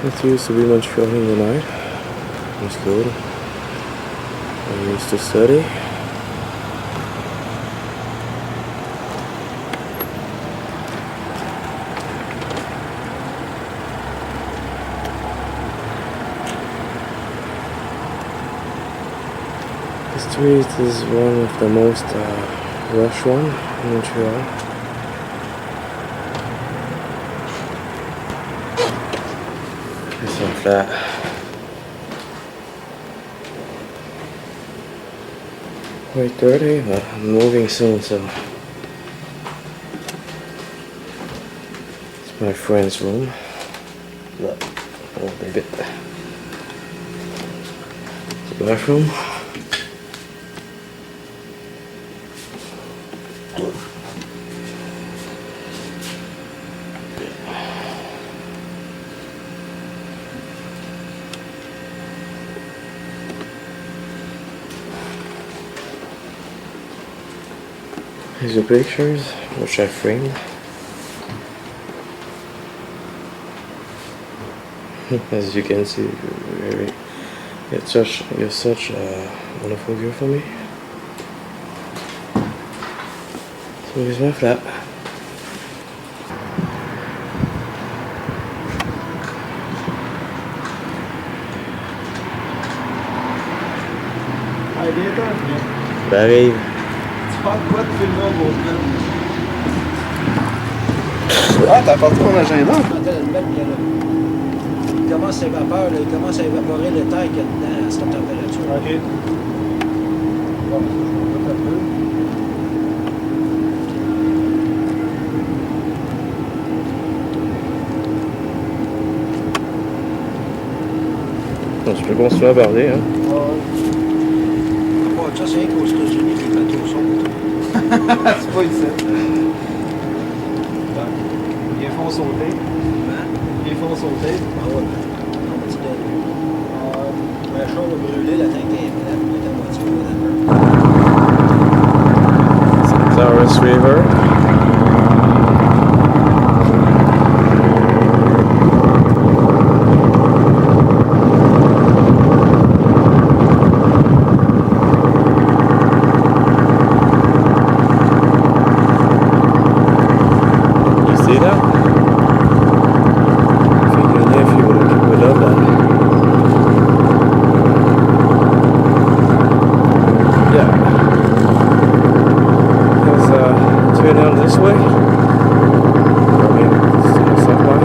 It used to be Montreal in the night. It's good. I used to study. The street is one of the most rush one in Montreal. It's not flat. Quite dirty, but I'm moving soon, so it's my friend's room. Look, a little bit. The bathroom. Here's the pictures, which I framed. As you can see, you're such a wonderful girl for me. So here's my flat. Ça arrive. Quoi de filmer au beau film? Ah, t'as apporté mon agenda? Il commence à évaporer, il commence à évaporer le temps qu'il y a dedans à cette température. Ok. Bon, je vais un peu. Bon, tu peux continuer à parler, hein. Bon, ça, c'est qu'aux États-Unis, les bateaux sont autour. C'est pas ici. Ils font sauter. Ils font sauter. Ah ouais, on va dire la chose va brûler, la tank est plate, la moitié, whatever. Taurus River. This way. I mean, somewhere.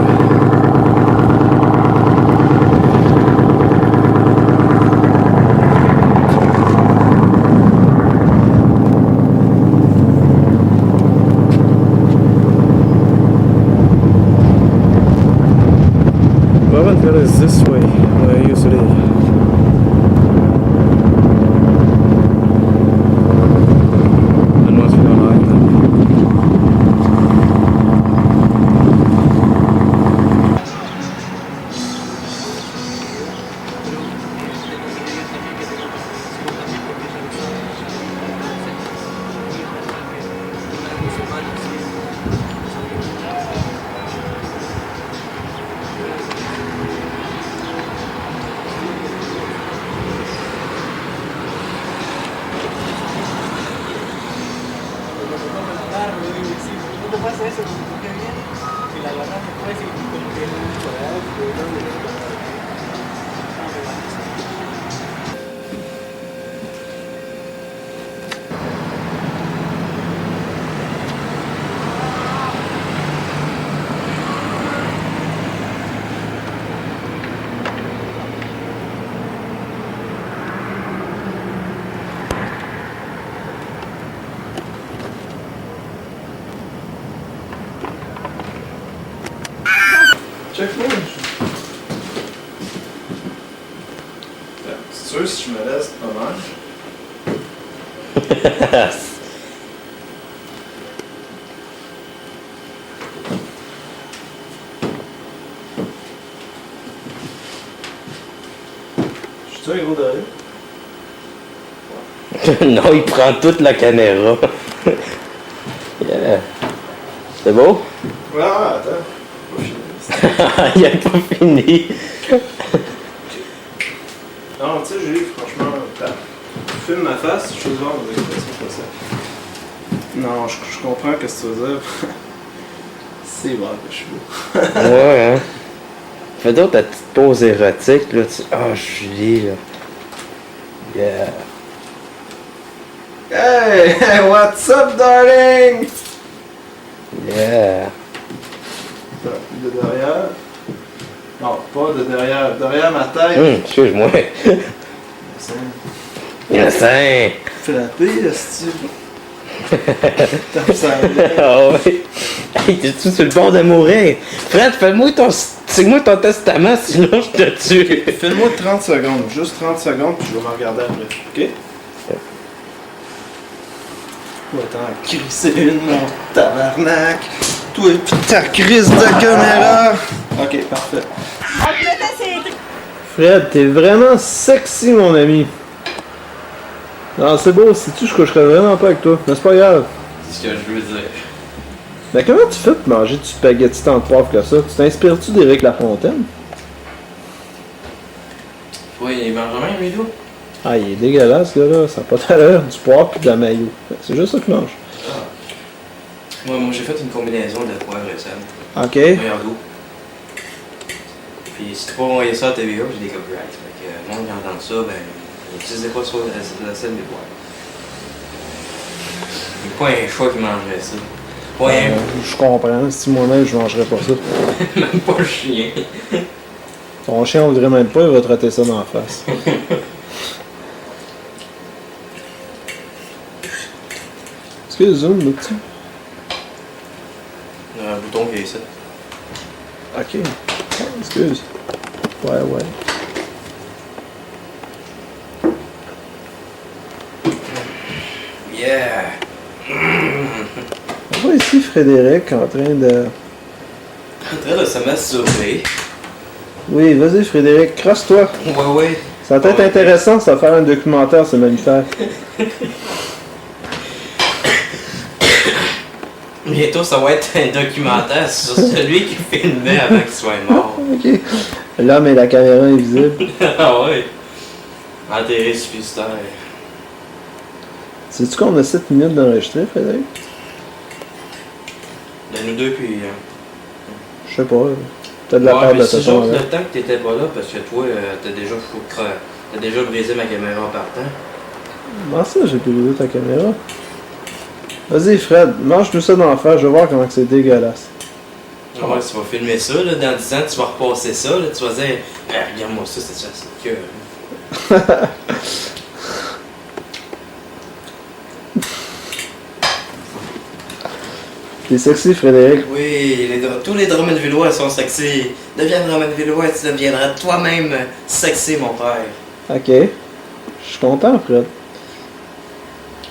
Bougainville is this way, where I used to live. Check-moi. C'est sûr, si je me laisse, pas mal. Je suis un héros de rue. Non, il prend toute la caméra. Yeah. C'est beau? Ouais, attends. Il a pas fini. tu sais, Julie, franchement, tu filmes ma face, je veux voir vos expressions comme ça. Non, je comprends ce que tu veux dire. C'est vrai que je suis beau. Ouais, hein. Fais donc ta petite pause érotique, là. Ah, Julie, là. Yeah. Hey, what's up, darling? Yeah. De derrière. Non, pas de derrière. Derrière ma tête. Excuse-moi. Innocent. Frappé, est-ce que Ah ouais. Hey, t'es-tu sur le bord de mourir? Fred, signe-moi ton testament, sinon je te tue. Fais-moi 30 secondes. Juste 30 secondes, puis je vais me regarder après. OK? Toi, t'en crisser une, mon tabarnak. Toi, pis ta crise de caméra. OK, parfait. Fred, t'es vraiment sexy, mon ami. Non, c'est beau, si tu, je coucherais vraiment pas avec toi. Mais c'est pas grave. C'est ce que je veux dire. Mais comment tu fais pour manger du spaghetti tant de poivre que ça? Tu t'inspires-tu d'Éric Lafontaine? Oui, il mange même, lui, là. Ah, il est dégueulasse, ce gars-là. Ça n'a pas d'allure. Du poivre pis de la mayo. C'est juste ça qu'il mange. Moi, j'ai fait une combinaison de poivre et sel. OK. Meilleur goût. Puis si tu peux envoyer ça à TVA, j'ai des copyrights. Fait que le monde qui entend ça, ben, n'utilisez pas ça la sel des poivres. Il n'y a pas un chat qui mangerait ça. Pas un... Je comprends. Si moi-même, je mangerais pas ça. Même pas le chien. Ton chien, on le dirait même pas, il va te rater ça dans la face. Est-ce que zoom, le petit? Il y a un bouton qui est ici. OK. Ah, excuse. Ouais. Yeah! On voit ici Frédéric en train de... En train de se masturber. Oui, vas-y Frédéric, crasse-toi. Ouais. Ça va être intéressant, ça, faire un documentaire, ces mammifères. Bientôt, ça va être un documentaire sur celui qui filmait avant qu'il soit mort. OK. L'homme et la caméra invisible. Ah ouais. Enterré sur Fister. Sais-tu qu'on a 7 minutes d'enregistrer, Frédéric? De nous deux, puis... Je sais pas. T'as de la part de mais c'est tonton. juste le temps que t'étais pas là, parce que toi, t'as déjà brisé ma caméra en partant. Comment ça, j'ai brisé ta caméra? Vas-y, Fred, mange-nous ça dans la face, je vais voir comment c'est dégueulasse. Ah ouais, tu vas filmer ça, là, dans 10 ans, tu vas repasser ça, là, tu vas dire, regarde-moi ça, c'est que... T'es sexy, Frédéric. Oui, tous les Drummondvillois sont sexy. Deviens Drummondvillois et tu deviendras toi-même sexy, mon père. OK. Je suis content, Fred.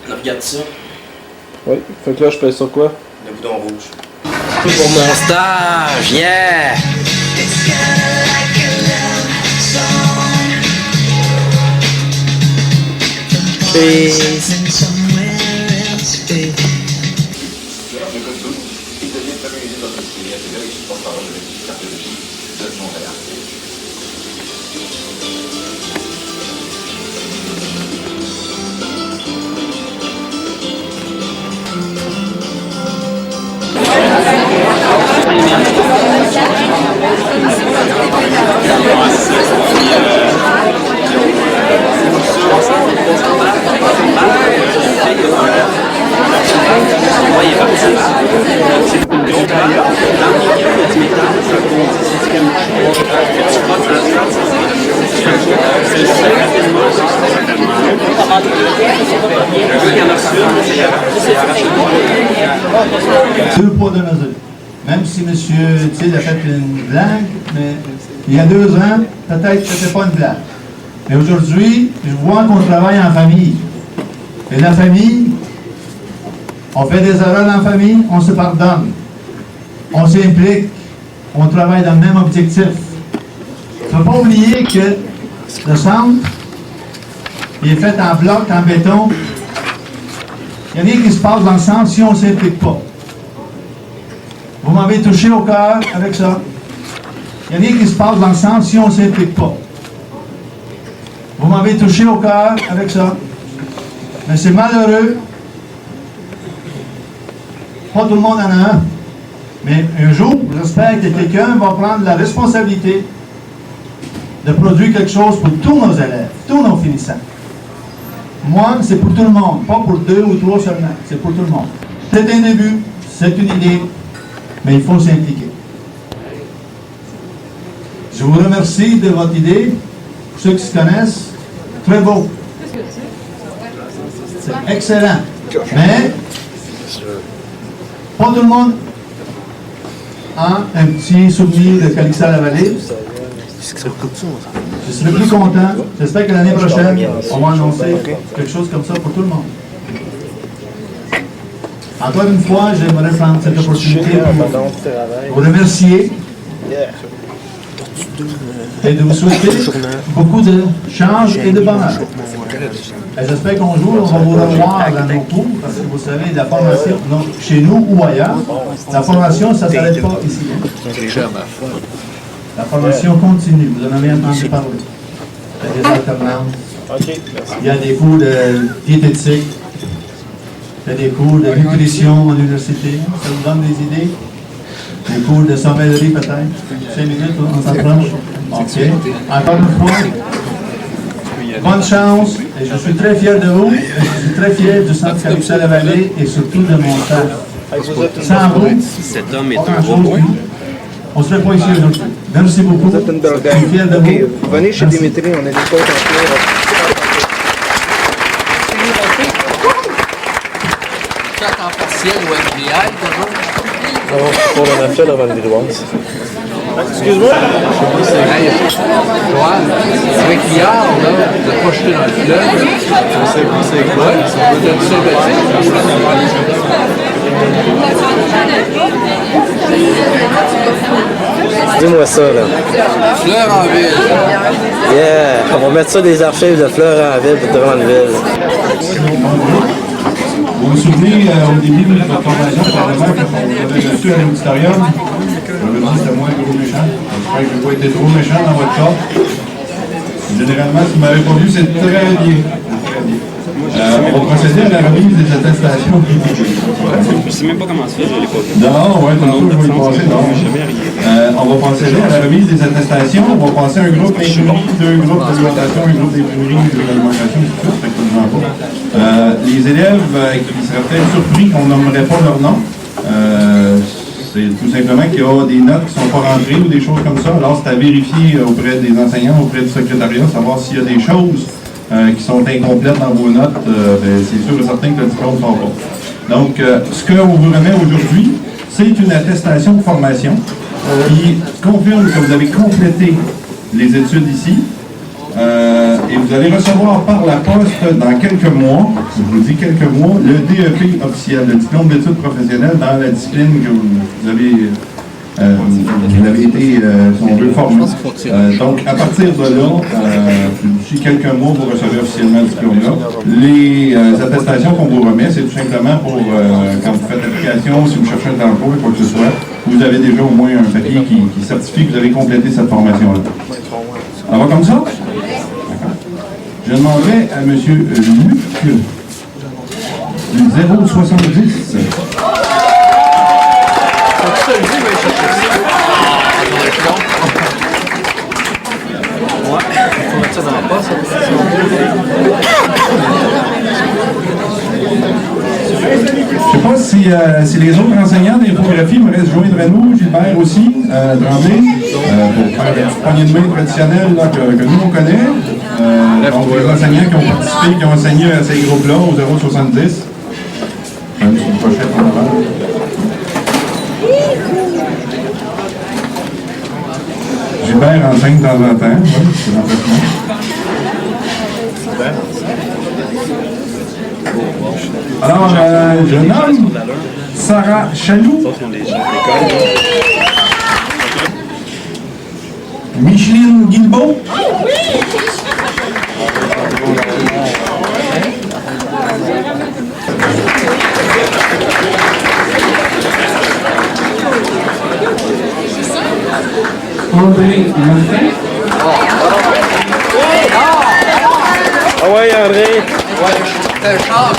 Regarde ça, Oui. Fait que là, je paye sur quoi? le bouton rouge. Pour mon stage, yeah! Peace. Deux poids, deux mesures. Même si M. Thiel a fait une blague, mais il y a 2 ans, peut-être que ce n'était pas une blague. Mais aujourd'hui, je vois qu'on travaille en famille. Et la famille, on fait des erreurs dans la famille, on se pardonne. On s'implique, on travaille dans le même objectif. Il ne faut pas oublier que le centre, il est fait en bloc, en béton. Il n'y a rien qui se passe dans le centre si on ne s'implique pas. Vous m'avez touché au cœur avec ça. Il n'y a rien qui se passe dans le centre si on ne s'implique pas. Vous m'avez touché au cœur avec ça. Mais c'est malheureux. Pas tout le monde en a un. Mais un jour, j'espère que quelqu'un va prendre la responsabilité de produire quelque chose pour tous nos élèves, tous nos finissants. Moi, c'est pour tout le monde, pas pour 2 ou 3 seulement, c'est pour tout le monde. C'est un début, c'est une idée, mais il faut s'impliquer. Je vous remercie de votre idée. Pour ceux qui se connaissent, très beau. C'est excellent. Mais, pas tout le monde a un petit souvenir de Calixa-la-Vallée. Je serai plus content. J'espère que l'année prochaine, on va annoncer quelque chose comme ça pour tout le monde. Encore une fois, j'aimerais prendre cette opportunité pour vous remercier et de vous souhaiter beaucoup de chance et de bonheur. Et j'espère qu'un jour, on va vous revoir dans nos cours, parce que vous savez, la formation, chez nous ou ailleurs, la formation, ça ne s'arrête pas ici. La formation continue, vous en avez entendu parler. Il y a des alternances, il y a des cours de diététique, il y a des cours de nutrition à l'université, ça vous donne des idées. Des cours de sommellerie peut-être. 5 minutes, on s'approche. OK. Encore une fois, bonne chance. Et je suis très fier de vous. Je suis très fier du Centre Calixa-la-Vallée et surtout de mon staff. Sans vous, Cet homme est pas un grand-chose. robot. On ne serait pas ici aujourd'hui. Merci beaucoup. Vous êtes une belle Je suis fier de vous. Venez chez Merci. Dimitri, on a des potes en cours. En partiel ou FBI, toujours. Pour la nafta avant le dédouance. Excuse-moi. Avec l'IAR, là, de pas jeter dans le fleuve. C'est quoi? C'est sympathique. Dis-moi ça, là. Fleur en ville. Yeah! On va mettre ça des archives de fleurs en ville pour Drummondville. Vous vous souvenez, au début de votre formation, probablement, quand on avait reçu à l'auditorium, j'avais dit que c'était moi le gros méchant. J'espère que je n'ai pas été trop méchant dans votre cas. Généralement, si vous ne m'avez pas vu, c'est très bien. On va procéder à la remise des attestations. Je sais même pas comment se fait, je l'ai pas vu. Non, ouais, tantôt, je vais y passer. Non. On va procéder à la remise des attestations. On va passer un groupe d'imprimerie, 2 groupes d'alimentation, un groupe d'imprimerie, un groupe d'alimentation, tout ça. Fait que ça ne pas. Les élèves qui seraient peut-être surpris qu'on nommerait pas leur nom, c'est tout simplement qu'il y a des notes qui ne sont pas rentrées ou des choses comme ça. Alors, c'est à vérifier auprès des enseignants, auprès du secrétariat, savoir s'il y a des choses qui sont incomplètes dans vos notes. C'est sûr et certain que le diplôme ne sort pas. Donc, ce qu'on vous remet aujourd'hui, c'est une attestation de formation qui confirme que vous avez complété les études ici. Et vous allez recevoir par la poste dans quelques mois, je vous dis quelques mois, le DEP officiel, le diplôme d'études professionnelles dans la discipline que vous avez été, si on veut, formé. Donc, à partir de là, d'ici quelques mois, vous recevez officiellement le diplôme-là. Les attestations qu'on vous remet, c'est tout simplement pour, quand vous faites l'application, si vous cherchez un emploi, quoi que ce soit, vous avez déjà au moins un papier qui certifie que vous avez complété cette formation-là. Ça va comme ça? Je demanderai à M. Luc, du 070. Je ne sais pas si les autres enseignants d'infographie me restent joindre à nous, Gilbert aussi, Tremblay, pour faire la petite poignée de main traditionnelle là, que nous on connaît. Donc les enseignants qui ont participé, qui ont enseigné à ces groupes-là au 070. Une petite pochette en avant. Gilbert enseigne de temps en temps, oui, c'est l'emplacement. Alors, je nomme Sarah Chaloux, Micheline Guilbeault, André Martin, Ah ouais, André! C'est un char,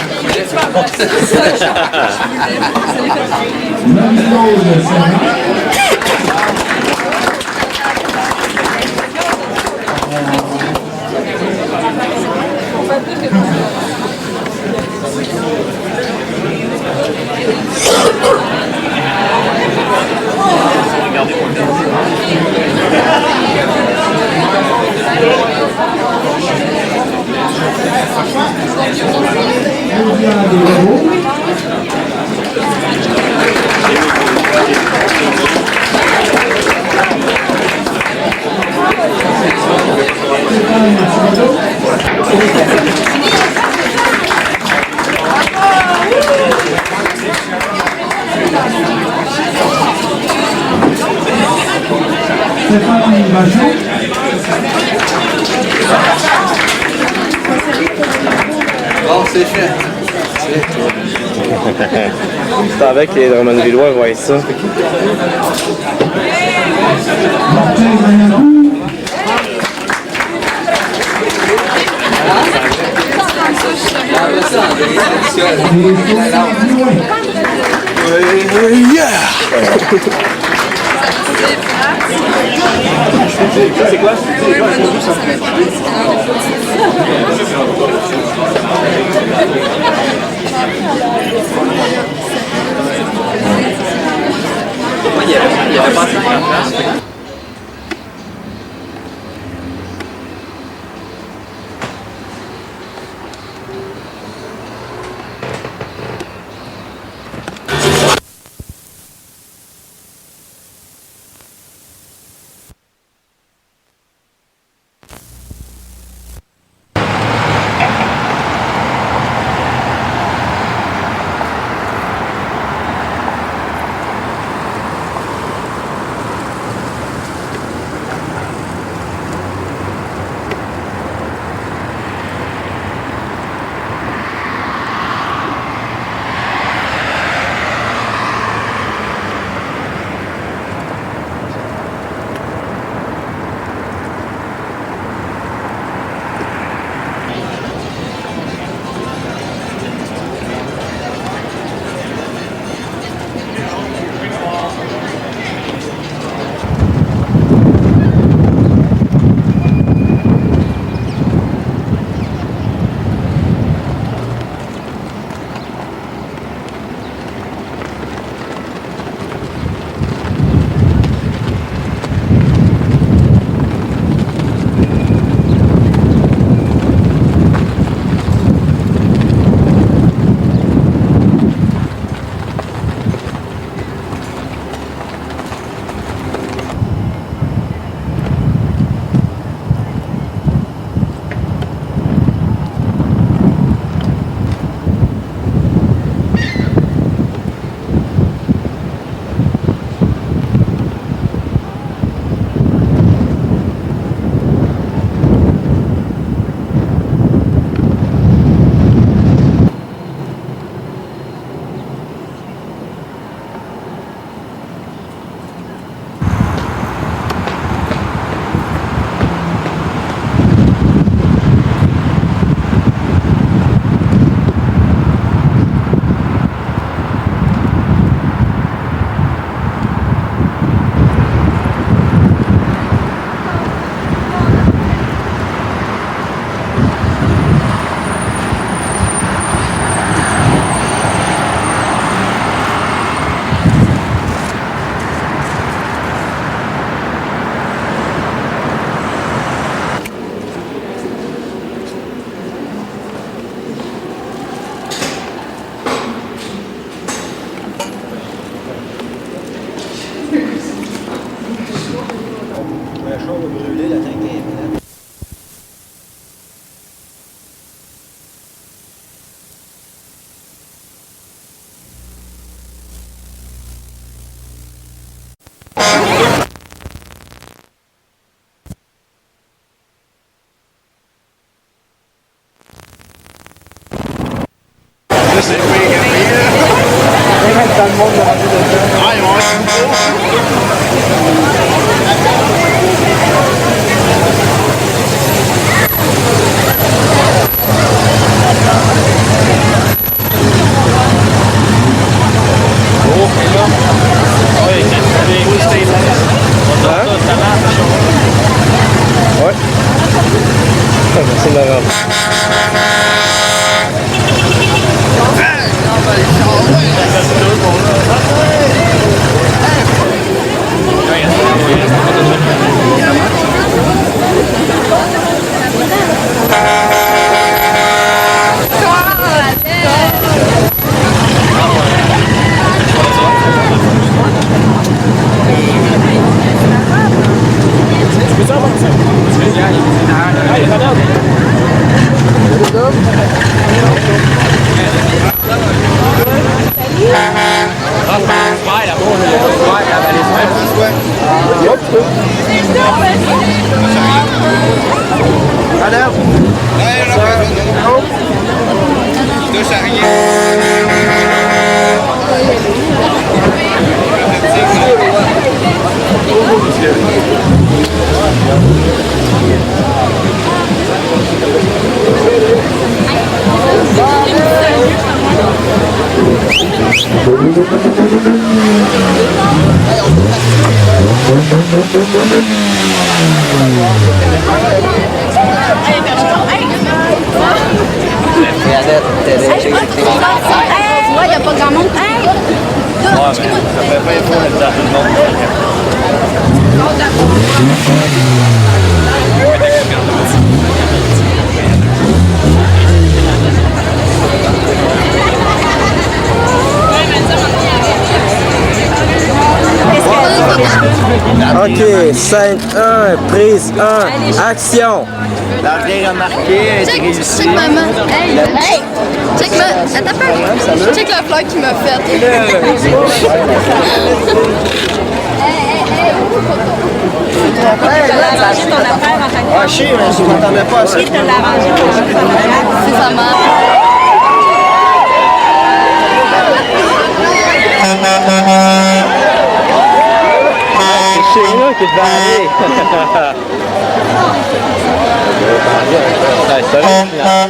Stéphane Bachot. Bon, c'est fait. C'est avec les Drummondvillois voient ça. Martin Magnancourt. C'est quoi? Il y avait pas 50 places. La chambre va brûler, la tank est pleine. Ouais. Merci de m'avoir. Ouais, y a pas grand monde. Hey! Ok, scène 1, prise 1, action! L'entrée remarquée, Check, check maman. Hey, hey! Check ma. Attends un peu. Check la fleur qu'il m'a faite. Tu l'as arrangé ton affaire en tant que Ah, chier, mais je m'attendais pas à ça. tu l'as arrangé ton affaire. C'est sa mère. C'est chez nous qui devait aller! Ouais, c'est original.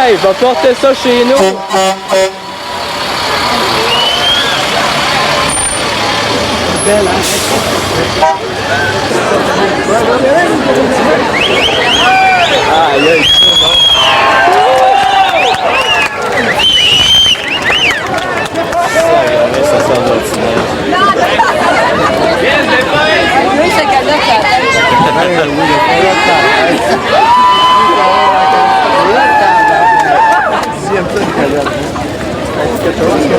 Hey, va porter ça chez nous! Aïe, aïe. Ça sent l'ordinaire. Oui, c'est cadeau qui a la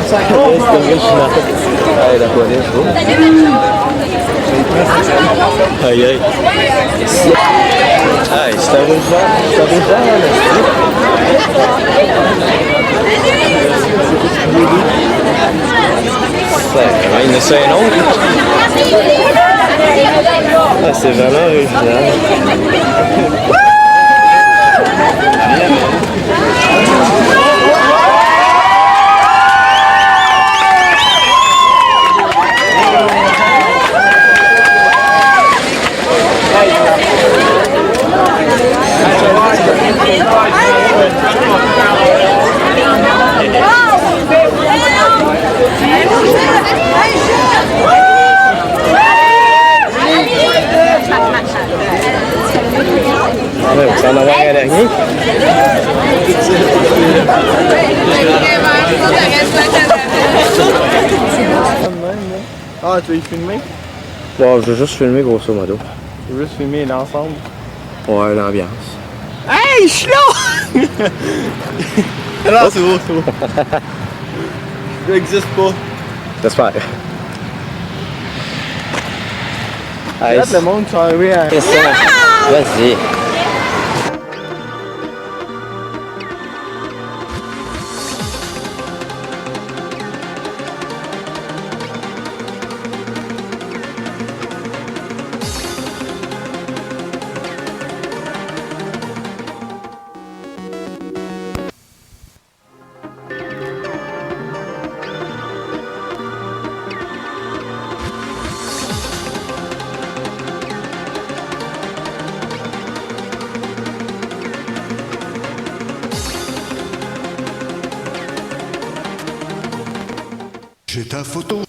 C'est original. Aïe, la police, oh. Aïe, aïe. Aïe, c'est original. C'est original, il y en a ça un autre. Ah, c'est vraiment original. Ouais, vous en avoir un dernier? Ah, tu veux y filmer? Bon, je veux juste filmer grosso modo. Tu veux juste filmer l'ensemble? Ouais, l'ambiance. Hey, je suis là! Non, c'est beau, c'est beau. Je n'existe pas. J'espère. Hey, le monde qui sont arrivés à... Vas-y. J'ai ta photo.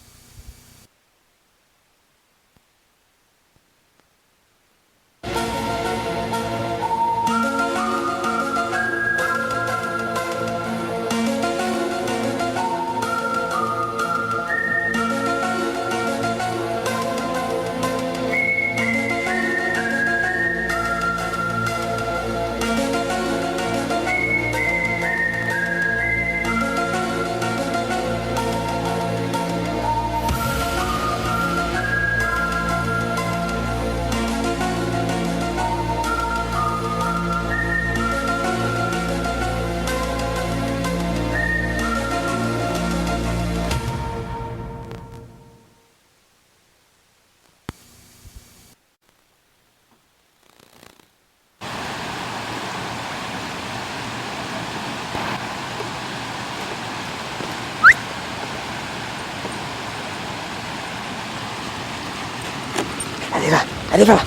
Allez, va.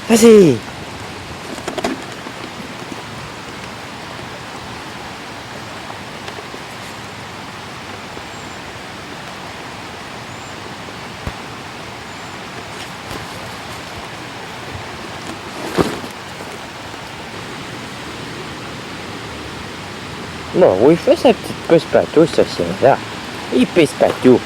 Vas-y. Bon, oui, il fait sa petite pause patou, ce chien-là. Il pisse patou.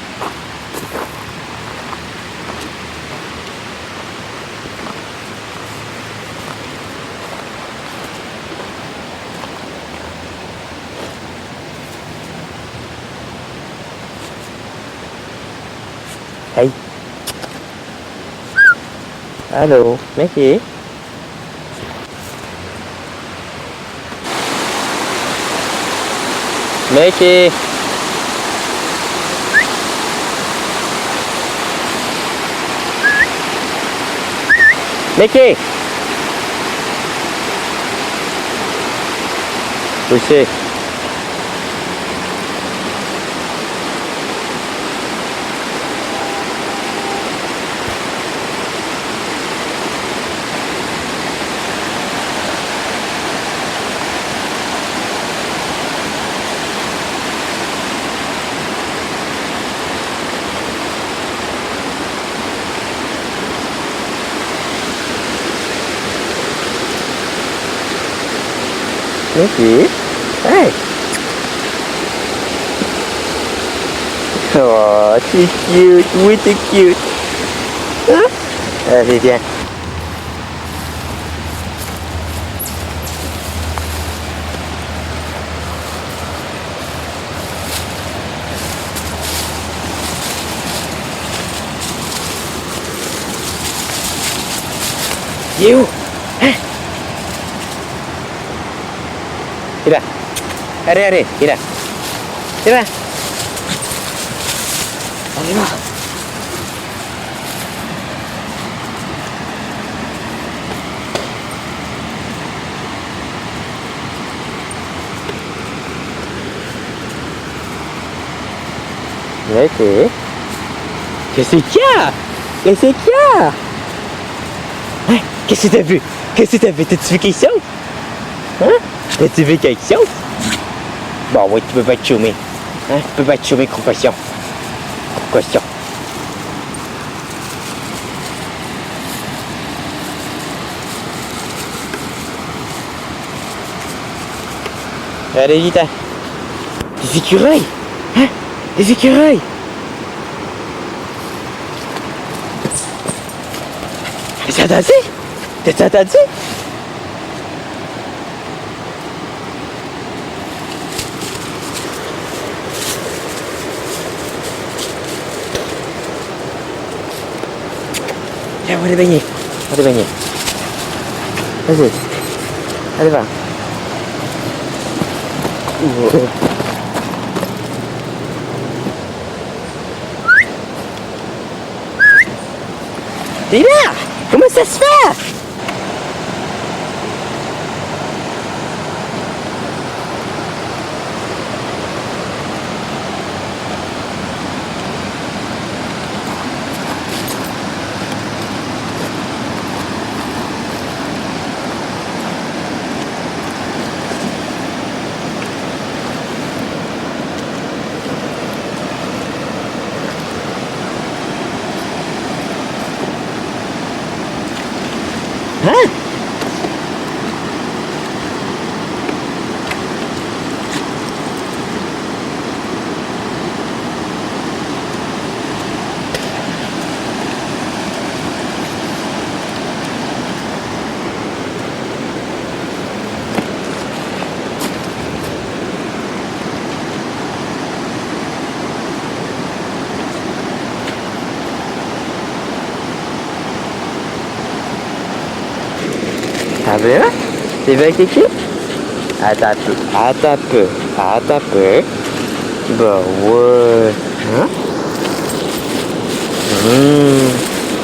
Hey. Allô, Mickey? Mickey! Mickey! Où c'est? Mickey? Hey! Oh, t'es cute! Oui, t'es cute! Hein? Allez, viens. Il est où? Hein? Il est là. Allez, il est là. Il est là. On y va. Ok. Qu'est-ce qu'il y a? Qu'est-ce qu'il y a? Hein? Qu'est-ce que t'as vu? Qu'est-ce que t'as vu? T'as-tu vu quelque chose? Hein? T'as-tu vu quelque chose? Bon, oui, tu peux pas te chômer. Hein? Tu peux pas te chômer, concussion. Concussion. Allez, vite, hein? Des écureuils! Hein? Des écureuils! T'as entendu? T'as entendu? Viens, on va aller baigner. On va aller baigner. Vas-y. Allez, va. T'es là? Comment ça se fait? Hein? Ah ben, c'est vrai Kiki? Attends un peu. Bah ouais. Hein?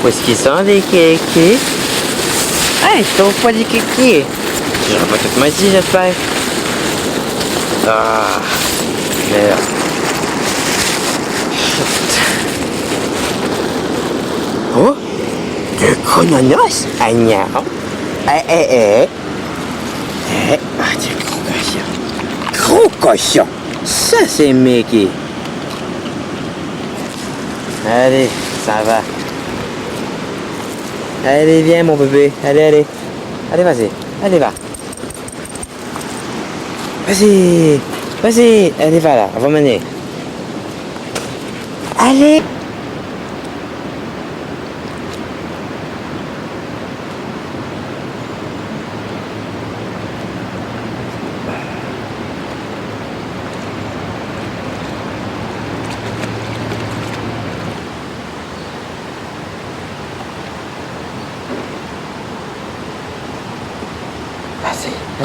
Où est-ce qu'ils sont les Kiki? Ah, je trouve pas les Kiki. J'aurais pas toute ma vie, j'espère. Ah, merde. Oh, du chrononos? Ah non. Ah, du gros cochon. Gros cochon. Ça, c'est Mickey. Allez, ça va. Allez, viens, mon bébé. Allez. Allez, vas-y. Allez, va. Vas-y. Allez, va là. On va mener. Allez.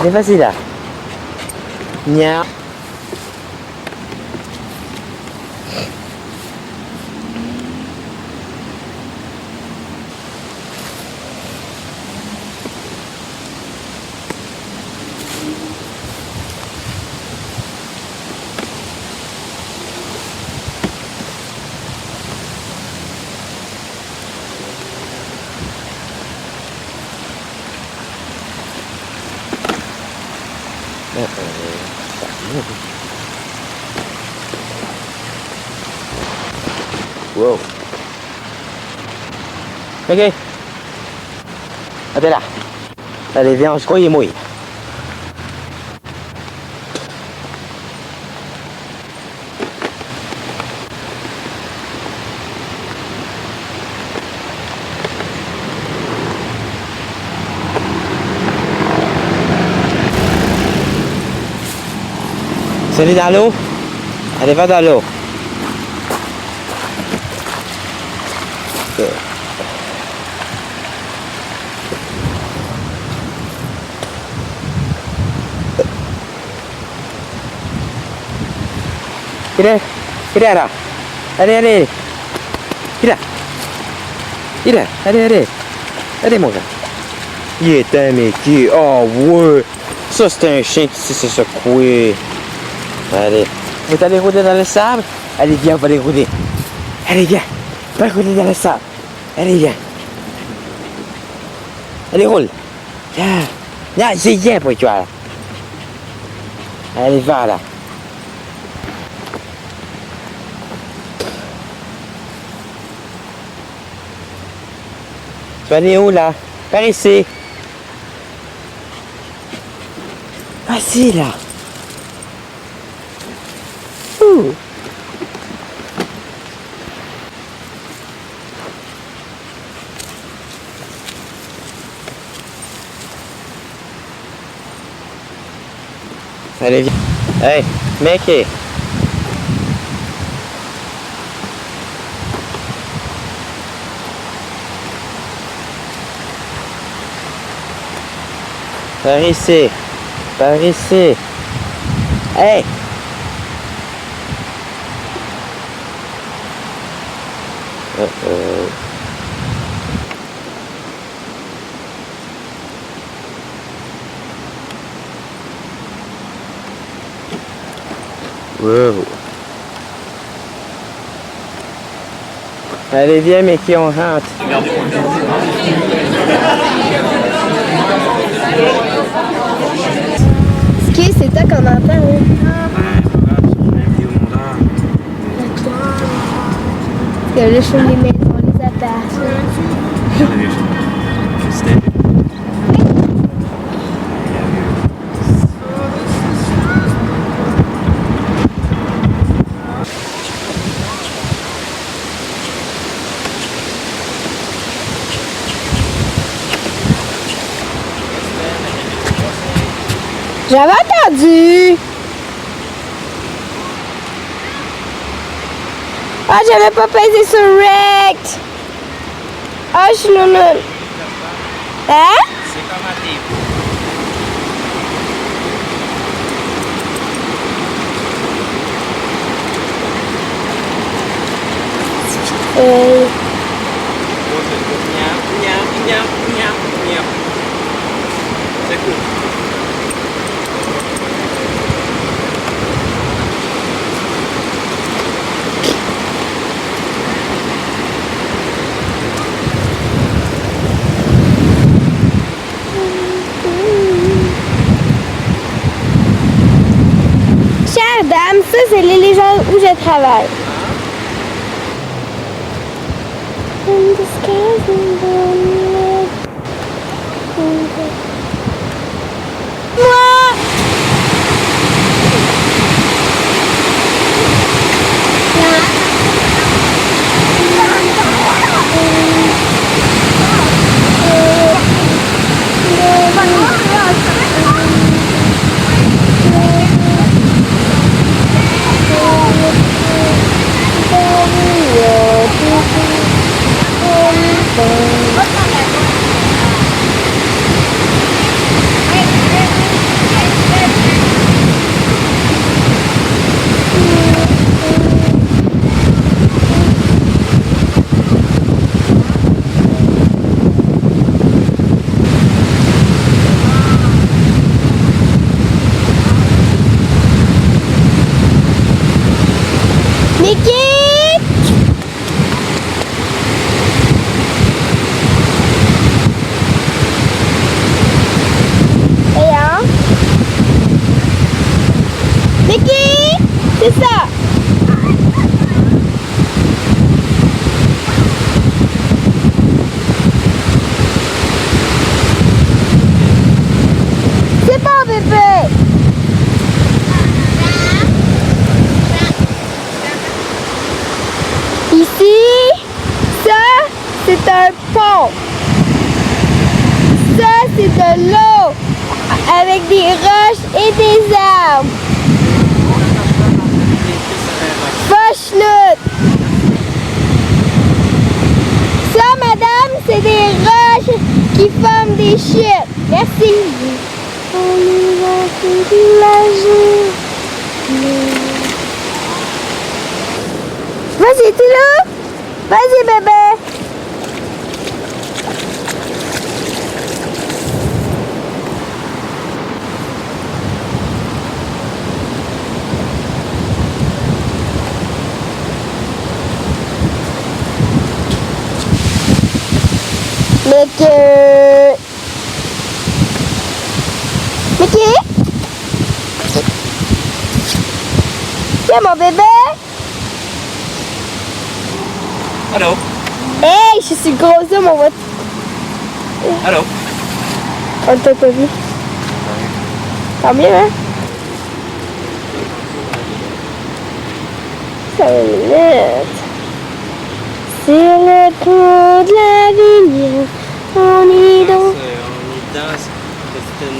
Allez, vas-y là. Nya. Wow. Ok. Attends là. Allez, viens, on se croit, il est mouillé. Salut dans l'eau. Allez, va dans l'eau. Kira là. Allez. Kira. Allez, mon gars. Il est un Mickey. Oh, ouais. Ça, c'est un chien qui sait se secouer. Allez. Vous êtes allé rouler dans le sable? Allez, viens, on va aller rouler. Allez, viens. Va rouler dans le sable. Allez, viens. Allez, roule. Viens, c'est bien pour toi, là. Allez, va, là. Tu vas aller où, là? Par ici. Vas-y, là. Ouh. Allez, viens. Hey, Mickey. Par ici. Hey. Wow. Allez, viens, Mickey, on rentre. Ski, c'est ça qu'on entend, oui. Il y a le show, les maisons, les appartements. J'avais entendu. Ah, j'avais pas pesé sur Rect. Ah, je suis nounoun. Hein? C'est comme à tes... C'est cool. Chère dame, ça c'est les légendes où je travaille. Moi! Mickey! Et hein? Mickey! C'est ça! C'est bon, bébé! Ici, ça, c'est un pont. Ça, c'est de l'eau avec des roches et des arbres. Fauchenoute. Ça, madame, c'est des roches qui forment des chutes. Merci. On y va déménager. Vas-y, t'es là? Vas-y, bébé. Mickey? Tiens, mon bébé. Allô? Hey, je suis le gros homme, on va... Allô? On t'a pas vu. Tant mieux, hein? Ça minutes. C'est le pont de la rivière. On y danse. On y danse. C'est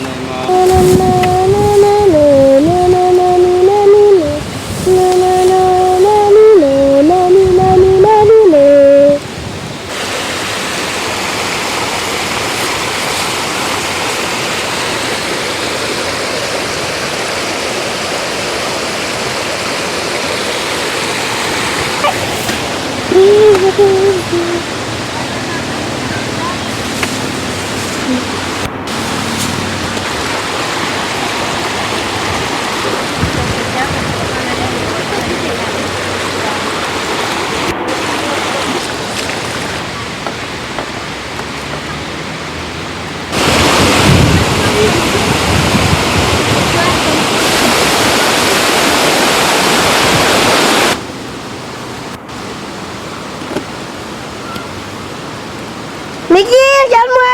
Mickey, regarde-moi!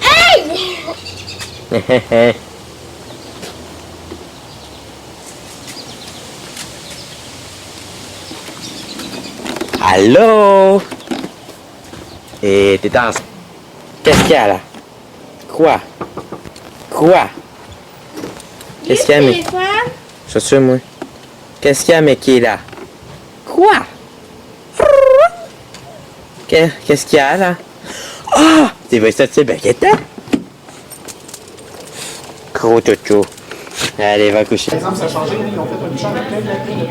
Hey! Allô? Et t'es dans... Qu'est-ce qu'il y a là? Quoi? Quoi? Qu'est-ce qu'il y a, mais... Je suis moi. Qu'est-ce qu'il y a, mais qui est là? Quoi? Qu'est-ce qu'il y a, là? Ah! Tu veux sortir le baguette? Gros toutou. Allez, va coucher. Par exemple, ça a changé, ils ont fait une chambre avec plein de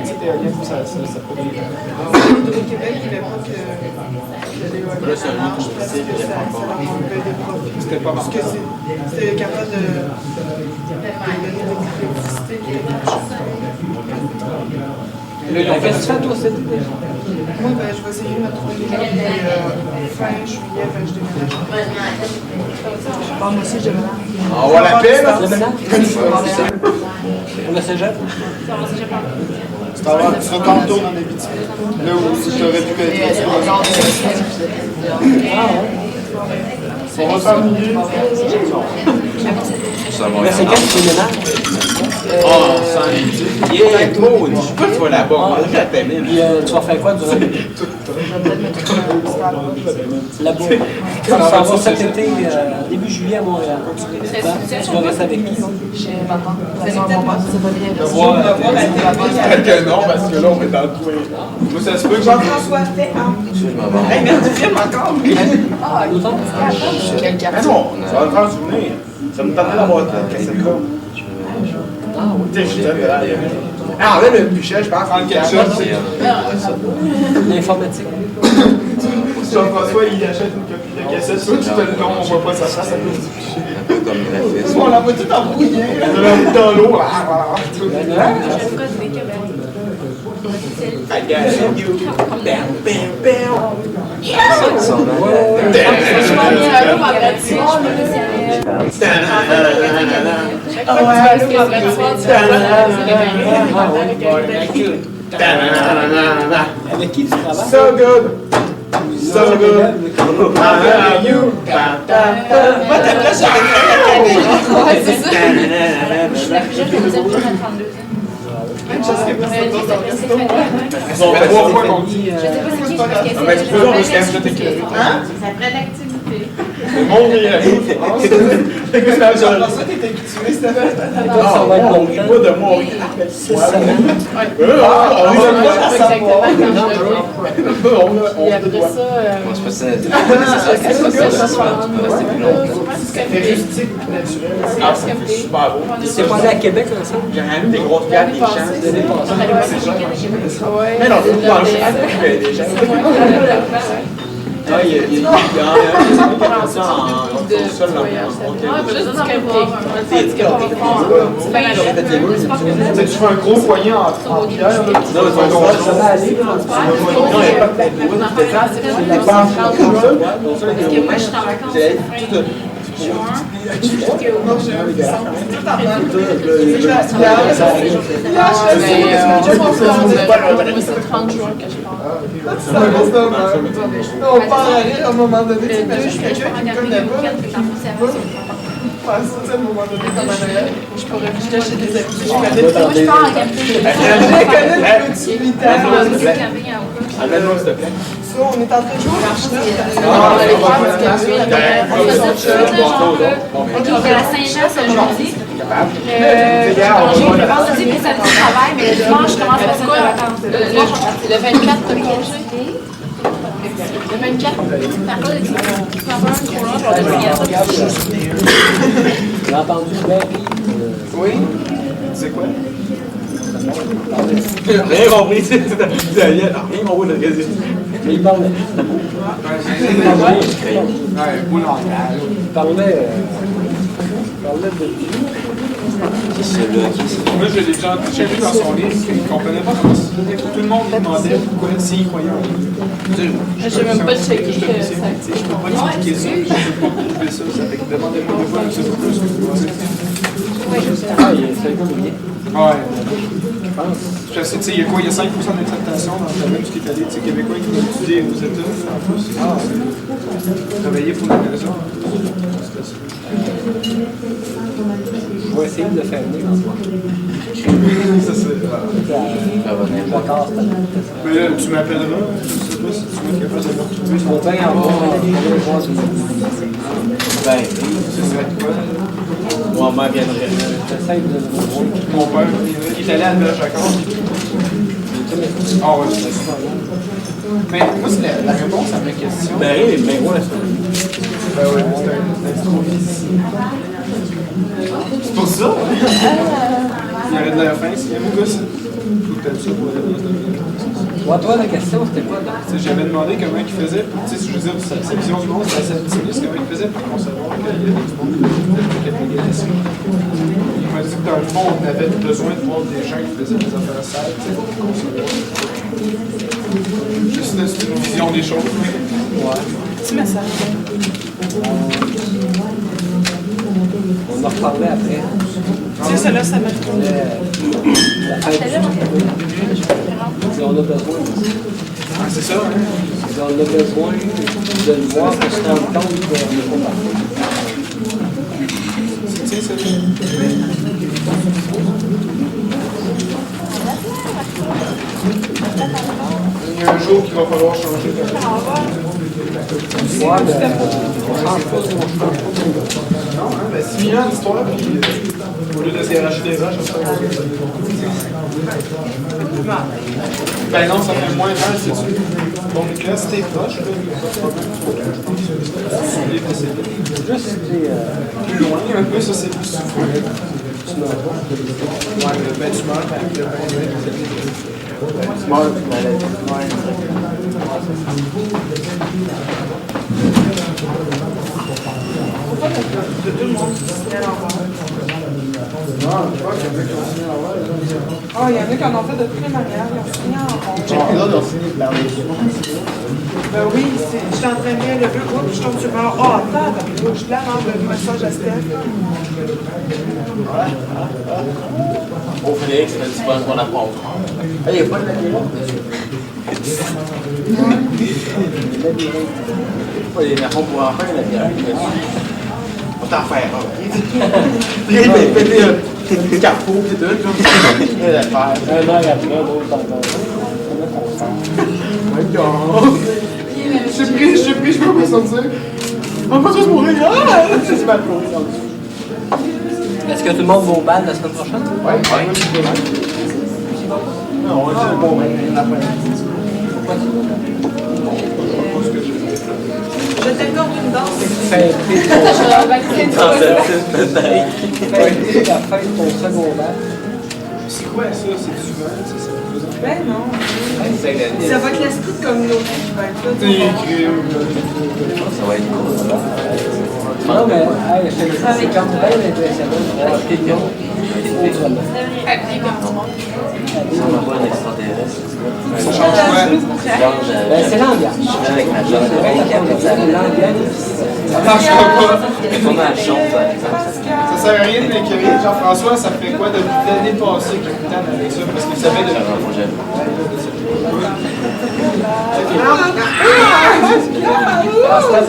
petites éoliennes où ça produit. Au Québec, il n'y avait pas que de l'éolien. Là, c'est un autre parce que ça leur enlevait des profits. C'était pas parce que c'était capable de donner de l'électricité. Qu'est-ce que tu fais, toi, cet été? Moi, ben, je vais essayer de me trouver des jobs fin juillet, je déménage. Moi aussi, je déménage. On voit la paix, là? Le ménage? Pour le cégep? Tu t'en vas tantôt dans les bitimes. Là où tu aurais pu être. On va faire mieux. Mais c'est quand tu déménages? Oh, sans limite. Yeah, toi, je sais pas que tu vas là-bas. On va la peine. Puis tu vas faire quoi durant? Là-bas. Tu s'en vas cet été, début juillet à Montréal. Tu vas rester avec qui? Chez maman. Vous allez peut-être Que non, parce que là, on est dans le coin. Moi, ça se peut que Jean-François Féhan. Hey, merde, du film encore. Ah, l'automne? Quel quartier? non, ça va me faire souvenir. Ça me tentait d'avoir ta cassette là. Ah oui, je ah, là, le budget, je pense, en quelque chose. L'informatique. Jean-François, il achète une copie de cassette. Soit tu fais le nom, on voit pas sa face à cause du budget. On la voit tout embrouillée. On l'a mis dans l'eau. I got you. Bam, bam, bam. Avec qui tu travailles? So good. So good. You. Ouais, c'est ça. Je suis la plus jeune, je vous ai 32 ans. Bon, on fait 3 fois qu'on dit. Je sais pas c'est qui, parce que Mais tu peux voir, parce qu'elle se fait écœurer. Hein? Ça ferait l'activité. C'est mon rire. Jean-François, t'es habitué, Stéphane? Ça va être bon. Pas de mon rire. C'est ça. C'est pas allé à Québec ensemble? J'ai ramené des grosses pierres, des champs. Mais non, c'est pas des gens. Ah, il y a un ça en sol là. Tu fais un gros poignet en pierre. Non, ça va aller. Non, il n'y a pas de tête. Moi, je suis en vacances. C'est 30 jours que je pars. On part à rire à un moment donné. Tu imagines quelqu'un qui me connaît pas. À un moment donné, comme à Noël, je pourrais visiter chez des amis. Je connais Moi, je pars en camping. Je les connais depuis 18 ans. Amène-moi, s'il te plaît. On est en train de jouer au marché. Il y a la Saint-Jean ce jeudi. J'ai le vendredi pour samedi travail, mais le dimanche, je commence à passer de vacances. Le 24, t'as congé. Le 24, par contre, tu vas avoir un courant, je vais donner ça. J'ai entendu Barry. Oui? C'est quoi? Rien compris, c'est rien compris de résultat. Mais il parlait. Ouais, beau langage. Il parlait de... Moi, je l'ai déjà vu dans son livre, qu'il ne comprenait pas comment tout le monde lui demandait pourquoi s'il croyait en lui. Je ne sais même pas checker Je peux pas expliquer ça, je peux pas prouver ça. Ça fait que demandez-moi de quoi je sais pas plus ce que vous pensez. Ah, il est comme bien. Ouais. Je sais, tu sais, il y a quoi? Il y a 5% d'acceptation dans le même ce qui est allé, tu sais, Québécois qui vont étudier aux États-Unis en plus. Travailler pour la maison. Je vais essayer de le faire venir en soir. Ça, c'est. Mais là, tu m'appelleras, je sais pas si tu vas être capable de me retrouver. Je vais bien avoir. Ben, Ce serait quoi? moi-même viendrait. Mon père, il est allé à Nouvelle-Jacques. Ah ouais, c'est super bon. Mais moi, c'est la réponse à ma question. Ben oui, mais ouais, ça. Ben ouais, c'est un astrophysicien. C'est pour ça? Il arrête de la fin, c'est mon gars, ça. Faut que t'aimes ça pour aller dans Toi, la question, c'était quoi? j'avais demandé comment il faisait, tu sais, je veux dire, sa vision du monde, c'est assez optimiste, comment il faisait pour concevoir qu'il y avait du monde qui faisait. Il m'a dit que dans le fond, on avait besoin de voir des gens qui faisaient des affaires sales, tu sais, pour concevoir. Juste c'est une vision des choses, mais. Ouais. Petit message. On en reparlait après. C'est ça, là, ça m'a retourné. La fête du on a besoin. Ah, c'est ça, hein? On a besoin de le voir pour se rendre compte qu'on n'est pas parfait. Tu sais, ça. Il y a un jour qu'il va falloir changer. Ouais, mais on change pas ce qu'on change pas. Non, hein, ben 6 000 ans d'histoire, puis au lieu de se garocher des vaches, ça fait ben non, ça fait moins mal, c'est sûr. Donc là, si t'es proche, là, il n'y a pas de problème. Juste, Plus loin, un peu, ça c'est plus souffrant. Ouais, ben tu meurs, ben le pain, Tu meurs, tu m'allais. De tout le monde qui signale en bas. non, je crois qu'il y en a qui ont signé à voir. Ah, il y en a qui en ont fait de toutes les manières. Ils ont signé en rond. Là, on finit par les Ben oui, je suis en train de lire le but. Oups, je tombe sur un. Ah, attends, je la rends le message à Steph. Au Félix, c'est un petit peu qu'on apprend. Il n'y a pas de labyrinthe dessus. Pas des narrons pour en faire un labyrinthe dessus. On t'en faire un. Il est pété un carrefour et tout. Il y a l'affaire. Un an après, l'autre encore. J'ai pris, je sais pas quoi ça dire. On va pas tous mourir. Ah! C'est mal pour dans le dessous. est-ce que tout le monde va au bal la semaine prochaine? Ouais. Non, on va dire bon, ben, la fin. Je t'accorde une danse. Fêter Je vais vacciner la fête de ton secondaire. C'est quoi ça? C'est du vin? C'est ça? Ben non. Ça va être l'esprit de communauté qui va être là. T'es écrit. Ça va être cool. Non, mais hey, c'est quand même bien impressionnant de voir quelqu'un autrement. Habillé comme tout le monde. Ça va pas un extraterrestre. Ça change quoi? Ben, c'est l'ambiance. Je viens avec ma jambe de C'est l'ambiance. Ça marchera pas. On a la chance, par exemple. Ça sert à rien de m'inquiéter. Jean-François, ça fait quoi depuis l'année passée qu'il tanne avec ça? Parce qu'il savait de.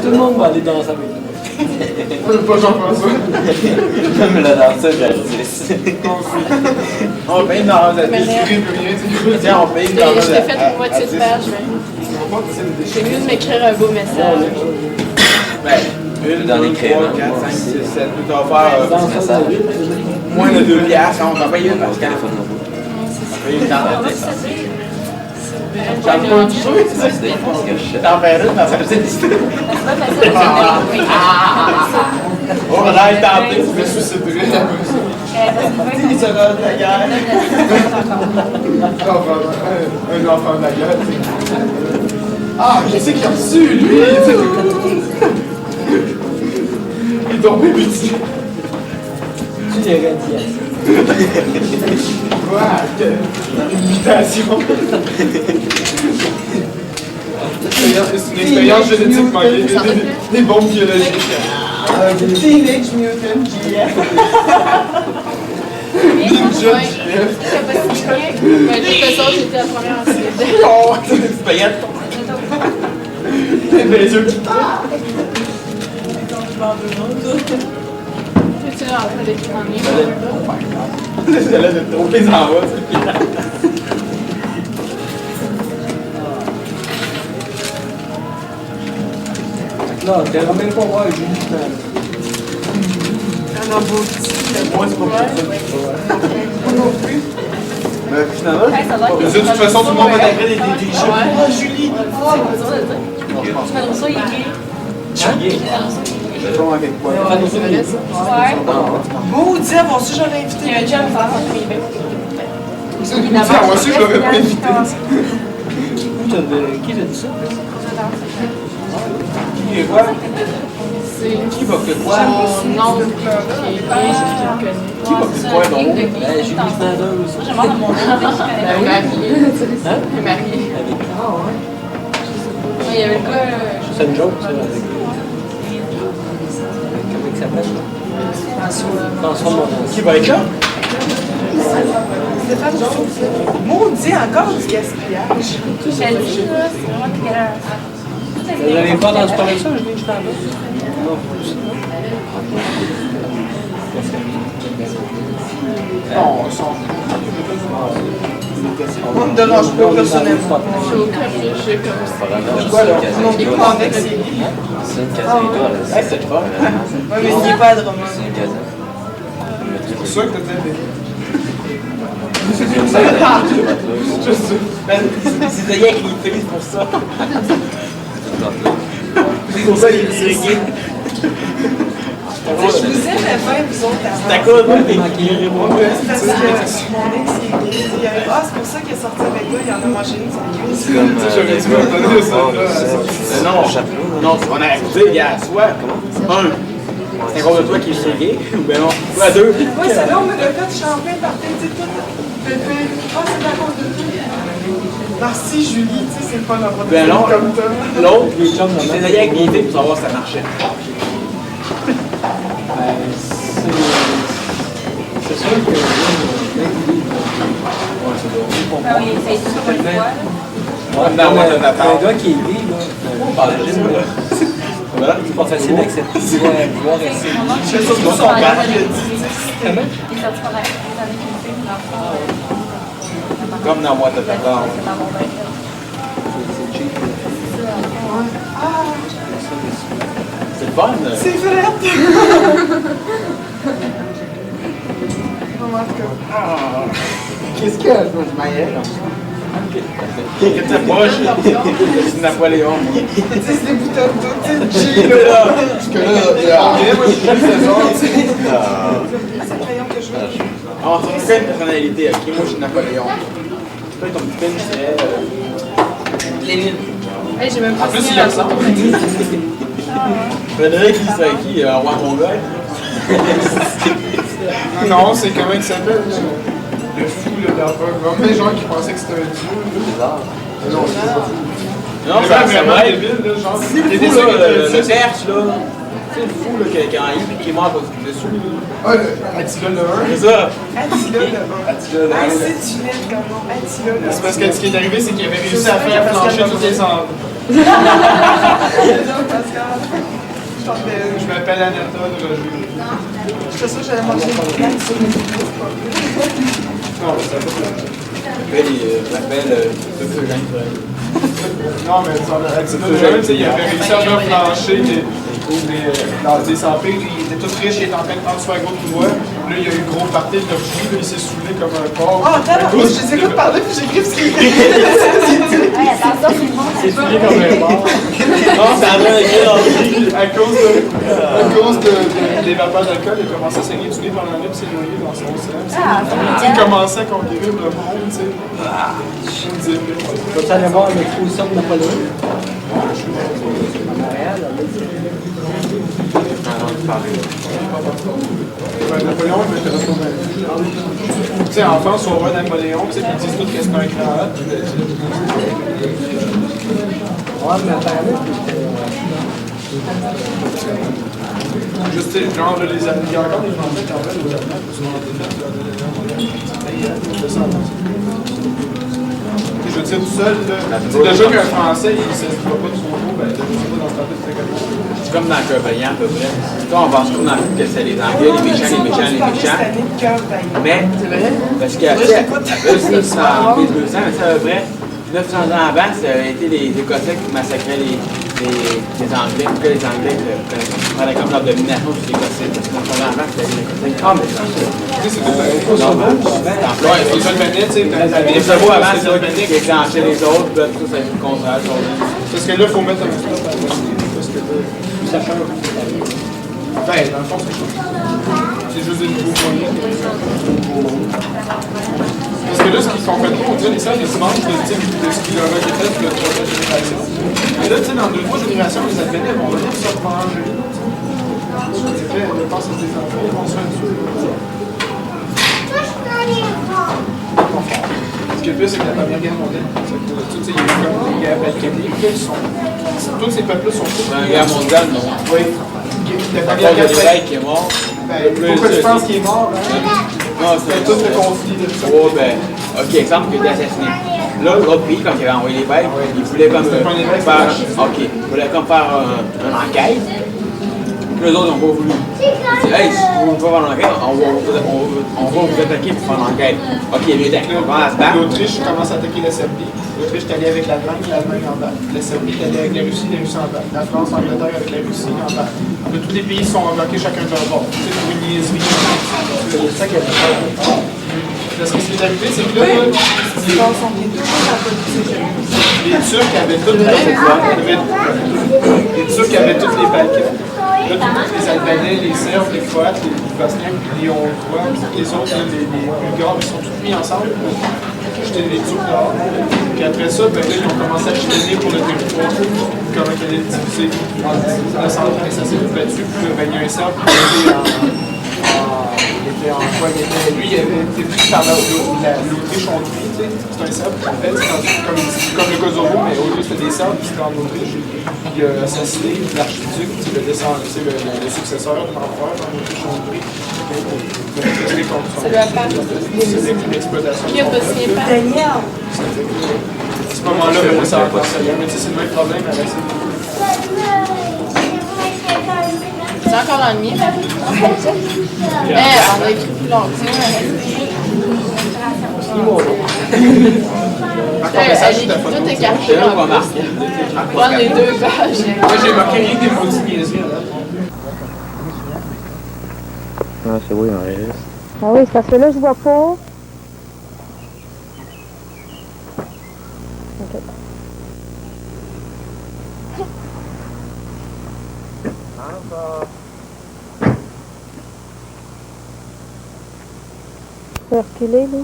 Tout le monde va aller danser avec nous. Pas Jean-François. Comme le danseur gratis. On paye une heure de Tiens, on paye une heure de Je t'ai fait une moitié de page, mais c'est mieux de m'écrire un beau message. Ben, Une dans les créments. 4, 5, 6, 7, tu vas faire moins de 2 piastres. On va payer parce qu'à la fin de nos paye une heure de tête. J'en ai pas du tout, c'est ça que c'est. T'en fais une dans sa petite histoire. Oh, là, il t'a appelé, tu me suiciderais. Il sera de la guerre. Un enfant de la guerre. Ah, je sais qu'il a reçu, lui. Il est tombé petit. Tu les radiations. Quoi? Une mutation. C'est une expérience génétique manquée. Des bombes biologiques. Teenage Mutant GF. Ninja GF. T'as pas signé? Mais de toute façon, j'étais la première en signer. Oh, c'est une paillette. Des yeux qui Tu es en train d'être en J'étais là de trop les envois. Non, tu n'iras même pas voir Julie. un beau petit. Moi, c'est pas pour ça que je vais. Non plus. Mais finalement, De de toute façon, tout le monde va t'arrêter des t-shirts. Ouais. Julie! Ça, il est gay. Je vais voir avec quoi. Ouais. Maudit, avant ça, j'aurais invité. Il y a un job à faire, mais Moi aussi, je l'aurais pas invité. Qui t'a dit ça? Qui est quoi? c'est Qui va que quoi? son nom qui est gay, je le connais. Qui va que quoi, donc? Julie Schneider aussi. Moi, j'ai marre de mon nom avec qui je connais. Marie. Marie. Il y avait le gars. C'est une joke, ça. Avec... Comment il s'appelle? François Monod. Qui va être là? Stéphane Jones. Maudit, encore du gaspillage. Je te le dis, là, c'est vraiment dégueulasse. Vous n'avez pas entendu parler de ça, Julie Schneider? Non, Non, ils sont. Moi, me dérange pas personnellement. Je suis au café, je sais comme Quoi, là? Non, il est pas en ex, il est libre. c'est une casette. Hey, c'est le fun. Ouais, mais il n'est pas à Drummond. C'est sûr que t'as peut-être. C'est rien qui utilise pour ça. C'est pour ça qu'il est gay. Je vous aimais bien, vous autres, avant. D'accord, moi, mais qui est C'est parce que mon ex, il est gay. Il y avait, ah, c'est pour ça qu'il est sorti avec toi, il en a mangé une, c'est gay. J'aurais dû me donner ça. Non, on a écouté, il y a soit un, c'est à cause de toi qui est gay, ou bien non, soit deux. Oui, c'est là, on me l'a fait chanter par tes petites Pépé. Ah, c'est à cause de toi. Merci, Julie, tu sais, c'est le fun d'avoir Ben des non, amis comme toi. l'autre, il s'est allé avec Gaieté pour savoir si ça marchait. C'est sûr que. Ah oui, ça a été ça une fois. Non, moi, t'as un gars qui est gay, là. On parle de gym, là. Voilà, c'est pas facile d'accepter. Pouvoir rester. Je fais surtout son père. Comment? Il est sorti pendant des années qu'il fait, dans le fond. Comme dans moi, t'as ta part. C'est dans mon bain. C'est le fun. C'est vrai. En tout cas. Qu'est-ce qu'il y a? Je m'aille. Qu'est-ce que t'as proche? C'est Napoléon. Tu sais, c'est des boutons de tout, tu sais, G, là. Parce que là, moi, je suis C'est le crayon que je veux. en tout cas, une personnalité. Ok, moi, je suis Napoléon. Toi, ton petit pin, c'est Lénine. Hey, j'ai même pas En plus, signé il la a ça. photo. Frédéric, il serait qui? Roi Mongol? Non, c'est comment il s'appelle? Le fou, le d'aveugle. Même les gens qui pensaient que c'était un dieu. Non, c'est pas fou. Non, c'est vraiment débile, là. Genre, c'est fou, là, le Perse, là. C'est le fou, là, qui a eu et qui est mort parce qu'il était sous. Ah, Attila le 1. C'est ça. Attila le 1. Attila le 1. Ah, c'est tu l'aimes comme nom. Attila le 1. C'est parce que ce qui est arrivé, c'est qu'il avait réussi à faire flancher tous les enfants. Je m'appelle Anatole Roger. Je suis sûre que j'allais manger une plate sur le Non, ça va. Je m'appelle Eugène Frey. Non, mais Eugène, il avait réussi à faire flancher dans des empires. Il était tout riche, il était en train de prendre soin gros de moi. Là, il y a eu gros party de fou, il s'est saoulé comme un porc. Oh, attends, je les écoute parler puis j'écris ce qu'il dit. C'est saoulé comme un mort. Non, ça a l'air À cause des vapeurs d'alcool, il a commencé à saigner du nez pendant la nuit et s'est noyé dans son sein. Il commençait à conquérir le monde, tu sais. Tu allais voir l'exposition de Napoléon? Napoléon, il m'intéresse pas mal. Tu sais, en France, on voit Napoléon, tu sais, puis ils disent tous que c'est un cravate. Ouais, mais apparemment, Juste, tu sais, genre, les il y a encore des Français qui en veulent aux Allemands pour se je veux dire, tout seul, là. Déjà qu'un Français, il ne se voit pas de son mot, ben, je sais pas dans ce temps-là, c'est comme dans le cœur vaillant, à peu près. Toi, on pense tout dans le que c'est les Anglais, les méchants. Mais, parce que, après, c'est 1200, mais ça, à peu près, 900 ans avant, ça a été les Écossais qui massacraient les des Anglais, que les Anglais prenaient comme leur domination sur les Écossais, parce que normalement, c'était les Écossais. Ah, mais C'est ça le Benet, tu sais. les chevaux avant, c'est le Benet qui déclenchait les autres, puis là, tout ça, c'est le contraire. Parce que là, il faut mettre un stop à la parce que là, ça change. Ben, dans le fond, c'est juste des nouveaux moyens. Parce que là, ce qu'ils font pas trop, on dirait les sœurs, ils se mangent de ce qui leur a été fait pour la troisième génération. Mais là, tu sais, dans 2-3 générations, les Advenais vont venir se manger. Je pense que c'est des enfants, ils vont se faire tuer. Ce qui est le pire, c'est que la Première Guerre mondiale, il y a eu comme des guerres balkaniques, tous ces peuples-là sont tous. La guerre mondiale, non. Oui. La Première Guerre mondiale qui est mort. Pourquoi tu penses qu'il est mort? Non, c'est tout le conflit de ça. Oh, ben, ok, exemple qu'il a été assassiné. Là, l'autre pays, quand il avait envoyé les bêtes, il voulait comme faire. Ok, il voulait comme faire une enquête. Puis les autres n'ont pas voulu. Ils disent, hey, si vous voulez pas faire l'enquête, on va vous attaquer pour faire l'enquête. Ok, bien d'accord, on va se battre. L'Autriche commence à attaquer la Serbie. L'Autriche est allée avec l'Allemagne en bat. La Serbie est allée avec la Russie en bat. La France, l'Angleterre avec la Russie en bat. Tous les pays sont embarqués chacun de leur bord. C'est pour une niaiserie. C'est ça qu'il y a parce que ce qui est arrivé, c'est que là, les Turcs avaient toutes les Balkans. Là, tous les Albanais, les Serbes, les Croates, les Bosniaques, les Hongrois, les autres, les Bulgares, ils sont tous mis ensemble pour jeter les Turcs dehors. Puis après ça, ben, là, ils ont commencé à chicaner pour le territoire, comment ils allaient le diviser. En 1900, ça s'est battu, puis ben, il y a un Serbe qui était en quoi? Lui, il avait été pris par l'Autriche-Hongrie, tu sais. C'est un Serbe, en fait, c'est comme le Kosovo, mais au lieu c'était des Serbes, puis c'était en Autriche. Il a assassiné l'archiduc, le successeur de l'empereur en Autriche-Hongrie. Ça doit faire. C'est l'exploitation. Qui a possible pas? À ce moment-là, ça va pas se faire. Mais tu sais, c'est le même problème avec ça. C'est encore dans le mien, là? On a écrit plus longtemps. Tout est caché. On va prendre les 2 pages. Moi, j'ai marqué rien que des maudits niaiseries là. Ah, c'est oui, on reste. Ah oui, c'est parce que là, je vois pas. Ok. Je vais reculer, là.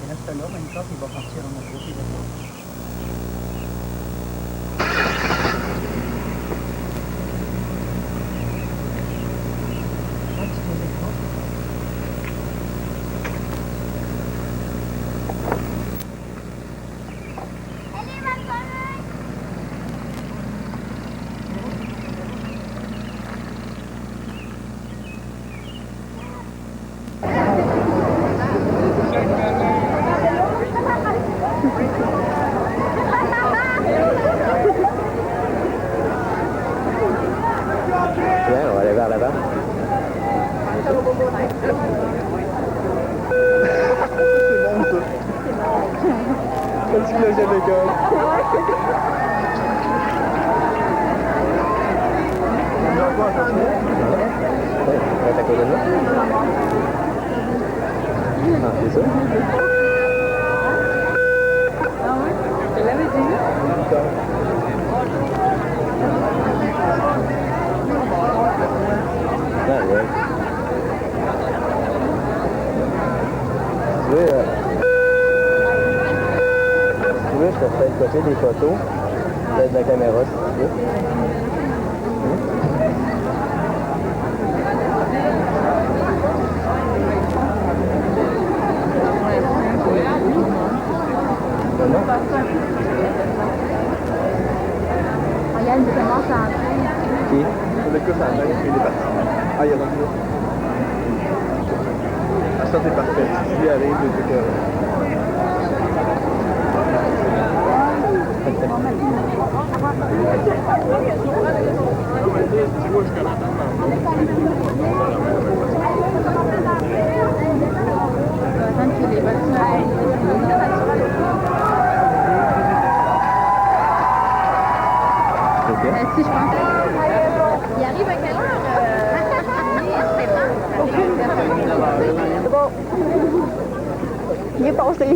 Reste là, même temps, il va partir en auto. Ouais, on va aller vers l'avant. Parce que là, j'avais gagné. À côté de là. Ah, c'est ça? Je l'avais dit. Ah, ouais. Tu veux, je te fais cocher des photos de la caméra, si tu veux. Comment? Regarde, il commence à entrer. Qui? Le coup, ça a il est parti. Ah, il est rendu là. Ah, ça, c'est parfait. Si lui arrive, il est correct. Si, je pense. Il arrive à quelle heure? Bon. Il est passé.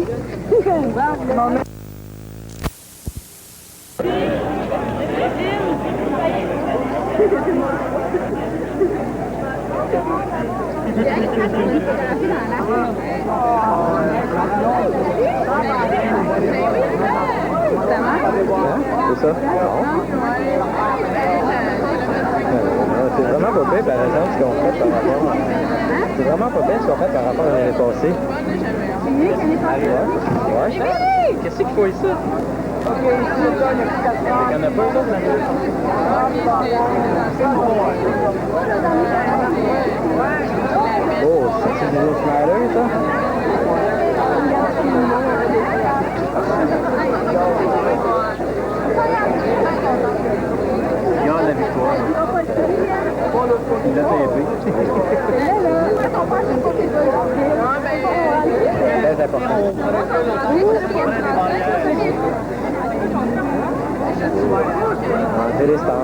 Bon, C'est ça? C'est vraiment pas pire, par exemple, ce qu'on fait par rapport à... C'est vraiment pas pire ce qu'on fait par rapport à l'année passée. c'est mieux qu'elle est passée. Ouais. Qu'est-ce qu'il faut ici? Il n'y en a pas ça, oh, c'est des autres Snyder, ça? Regarde la victoire. Il a tapé. Très important. Intéressant.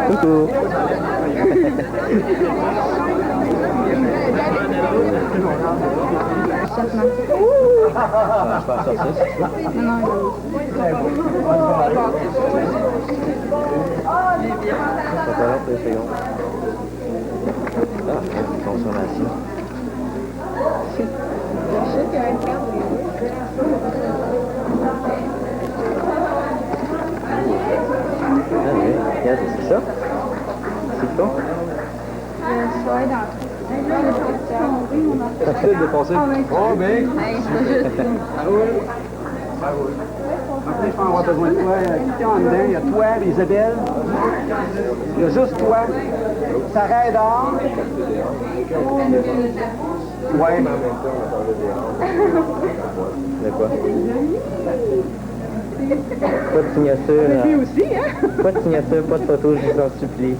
Coucou. Je vais sortir si tu veux. Ça peut être 2 secondes. Ah, consommation. Ah oui, regarde, c'est ça? C'est quoi? T'as tout dépensé? Oh, ben. Ah oui. Ah oui. Après, je vais avoir besoin de toi. Qui est en dedans? Il y a toi, Isabelle. Il y a juste toi. Sarah d'or. Ouais. De quoi? Pas de signature. Lui aussi, hein? Pas de signature, pas de photo, je vous en supplie.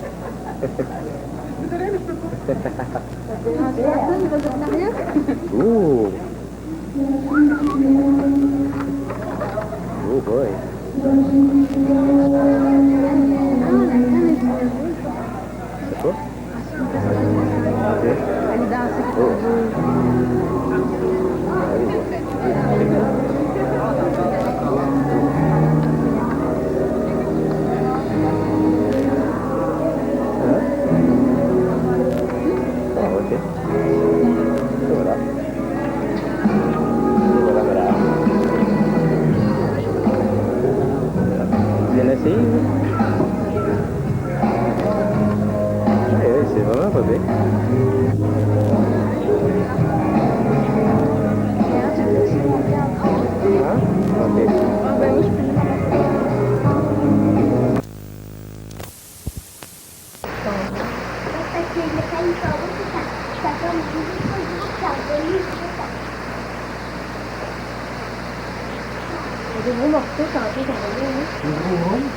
Ouh! Oh boy! C'est quoi? Ok. Oh. Voilà. Voilà. Bien essayé? Oui, c'est vraiment pas bien. Hein? Ok. Ah ben oui, je peux. Parce que le pays ça donne des gros morceaux tantôt qu'on va dire, Des gros rôles.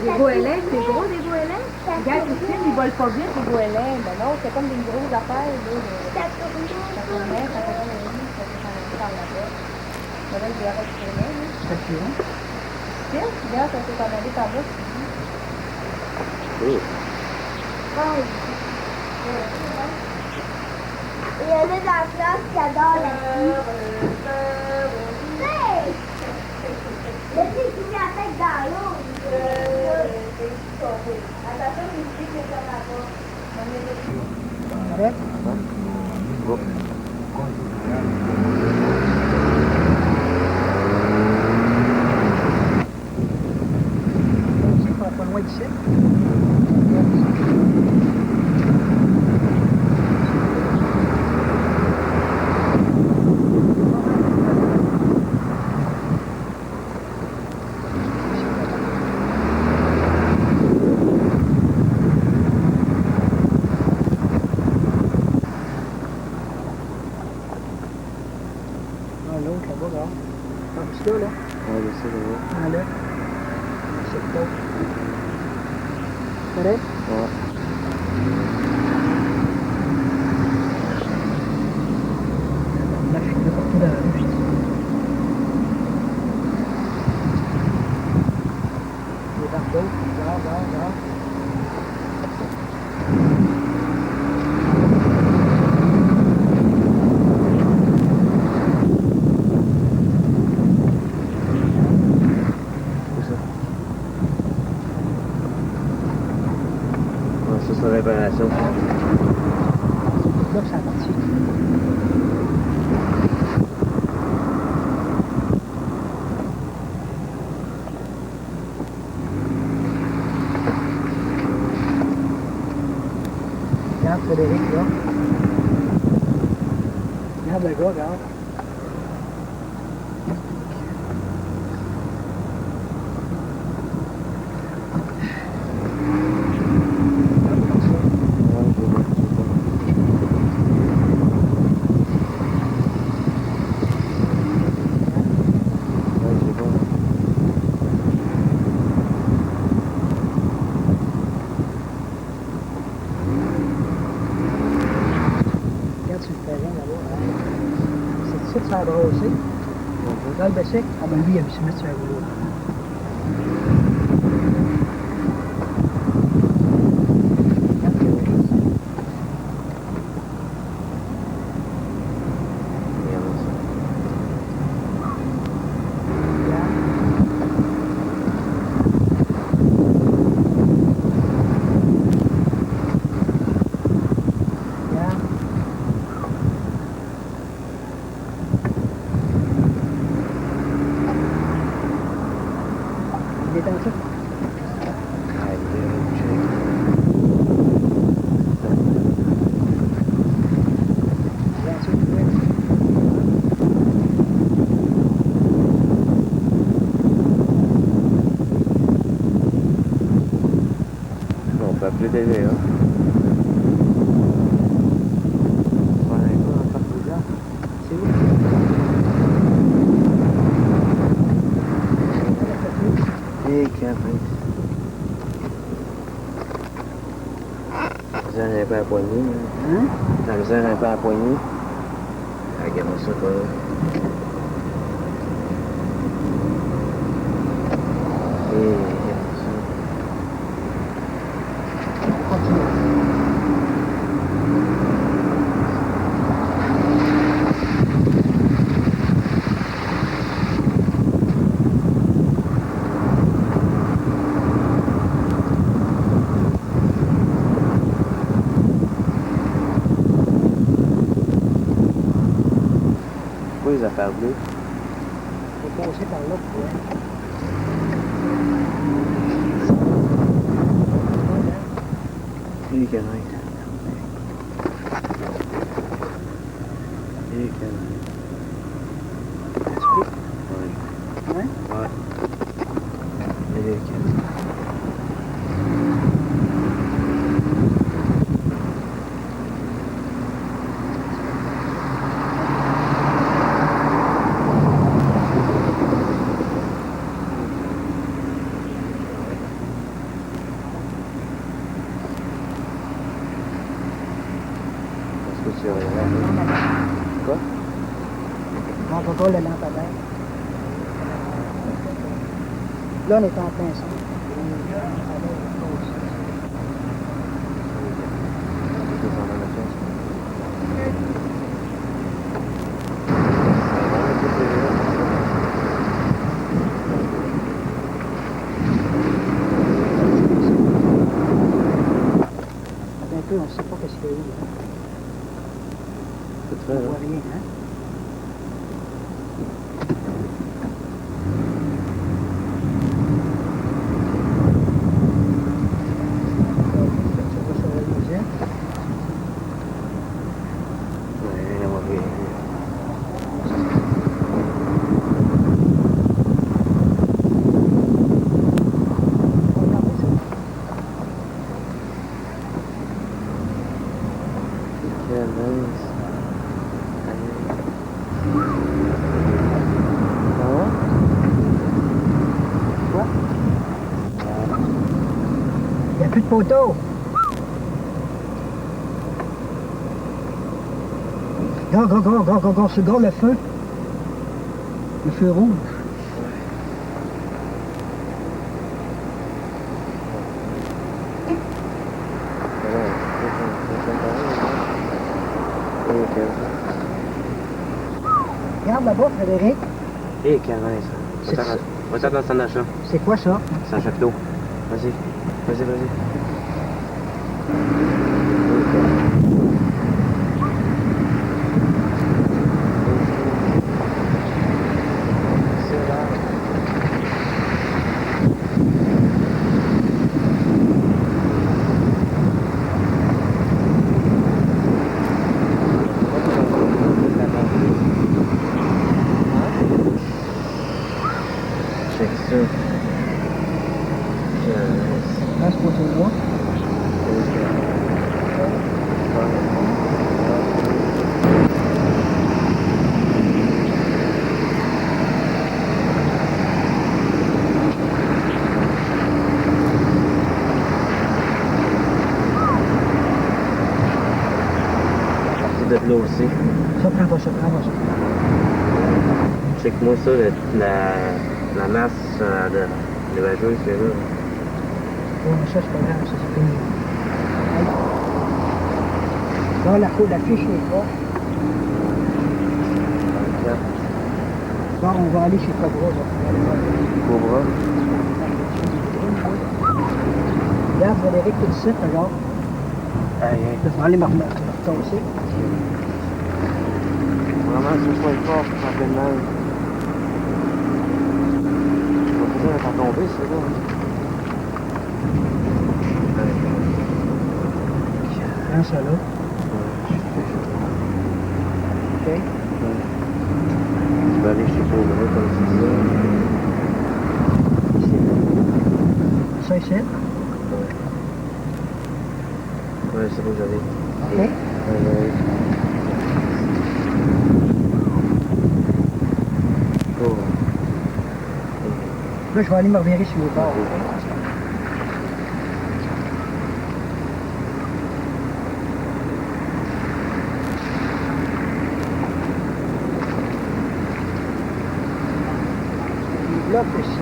des goélands, c'est gros des goélands. Regarde ici, ils volent pas vite les goélands. Ben non, c'est comme des grosses affaires. Ça tournait, ça fait comme une vie, ça fait par là-bas. Là, il doit retourner. C'est sûr. Regarde, ça s'est en allé par là. Il y en a dans la classe qui adore la pluie. Hey! Le petit qui met la tête dans l'eau. Attention, il dit que c'est là-bas. Arrête. C'est pas loin d'ici. L'autre là-bas, là. Comme ça, là. Ouais, je sais, je vois. Là. C'est pas. Correct? Ouais. La fille de partout dans la rue, je dis. Frédéric, là. Regarde le gars, regarde. Regarde sur le terrain là-bas. C'est ça que ça a brossé. Dans le Bessic, ah ben lui, il a pu se mettre sur un rouleau. Il est dans ça. On peut appeler des hein. C'est où? Et qu'un ça n'avait pas à poigner. Hein? La misère n'avait pas à poigner. Regarde ça, quoi. Et regarde ça. Les affaires bleues. Faut passer par là. Les canins. Les canins. Ouais. Ouais. Et les canins. Quoi? On va pas le lampadaire. Là, on est en plein son. Un peu, on ne sait pas qu'est-ce qu'il y a eu. On ne voit rien, hein? Il n'y a plus de poteau. Regarde le feu. Le feu rouge. Regarde là-bas, Frédéric. Et canins, ça. Va-t'en dans ton achat. C'est quoi ça? C'est un château. Vas-y. Vas-y. ça. Là, c'est pour tout le mois. C'est de l'eau aussi. Ça prend pas ça, prends pas ça. Check-moi ça, la masse de la joueuse, c'est là. Ouais, mais ça, c'est pas grave, ça, c'est fini. Là, la fiche n'est pas. Bon, on va aller chez Cobra. Cobra? Regarde, Frédéric, tout de suite, regarde. Je vais aller me retasser. Vraiment, c'est pas fort, ça fait mal. On va finir par tomber, c'est là. Prends ça là. OK. Tu vas aller chez Cobra, comme tu disais. Ça ici. Ouais, c'est bon, j'avais. OK. Là, je vais aller me revirer sur le bord. Là, aussi.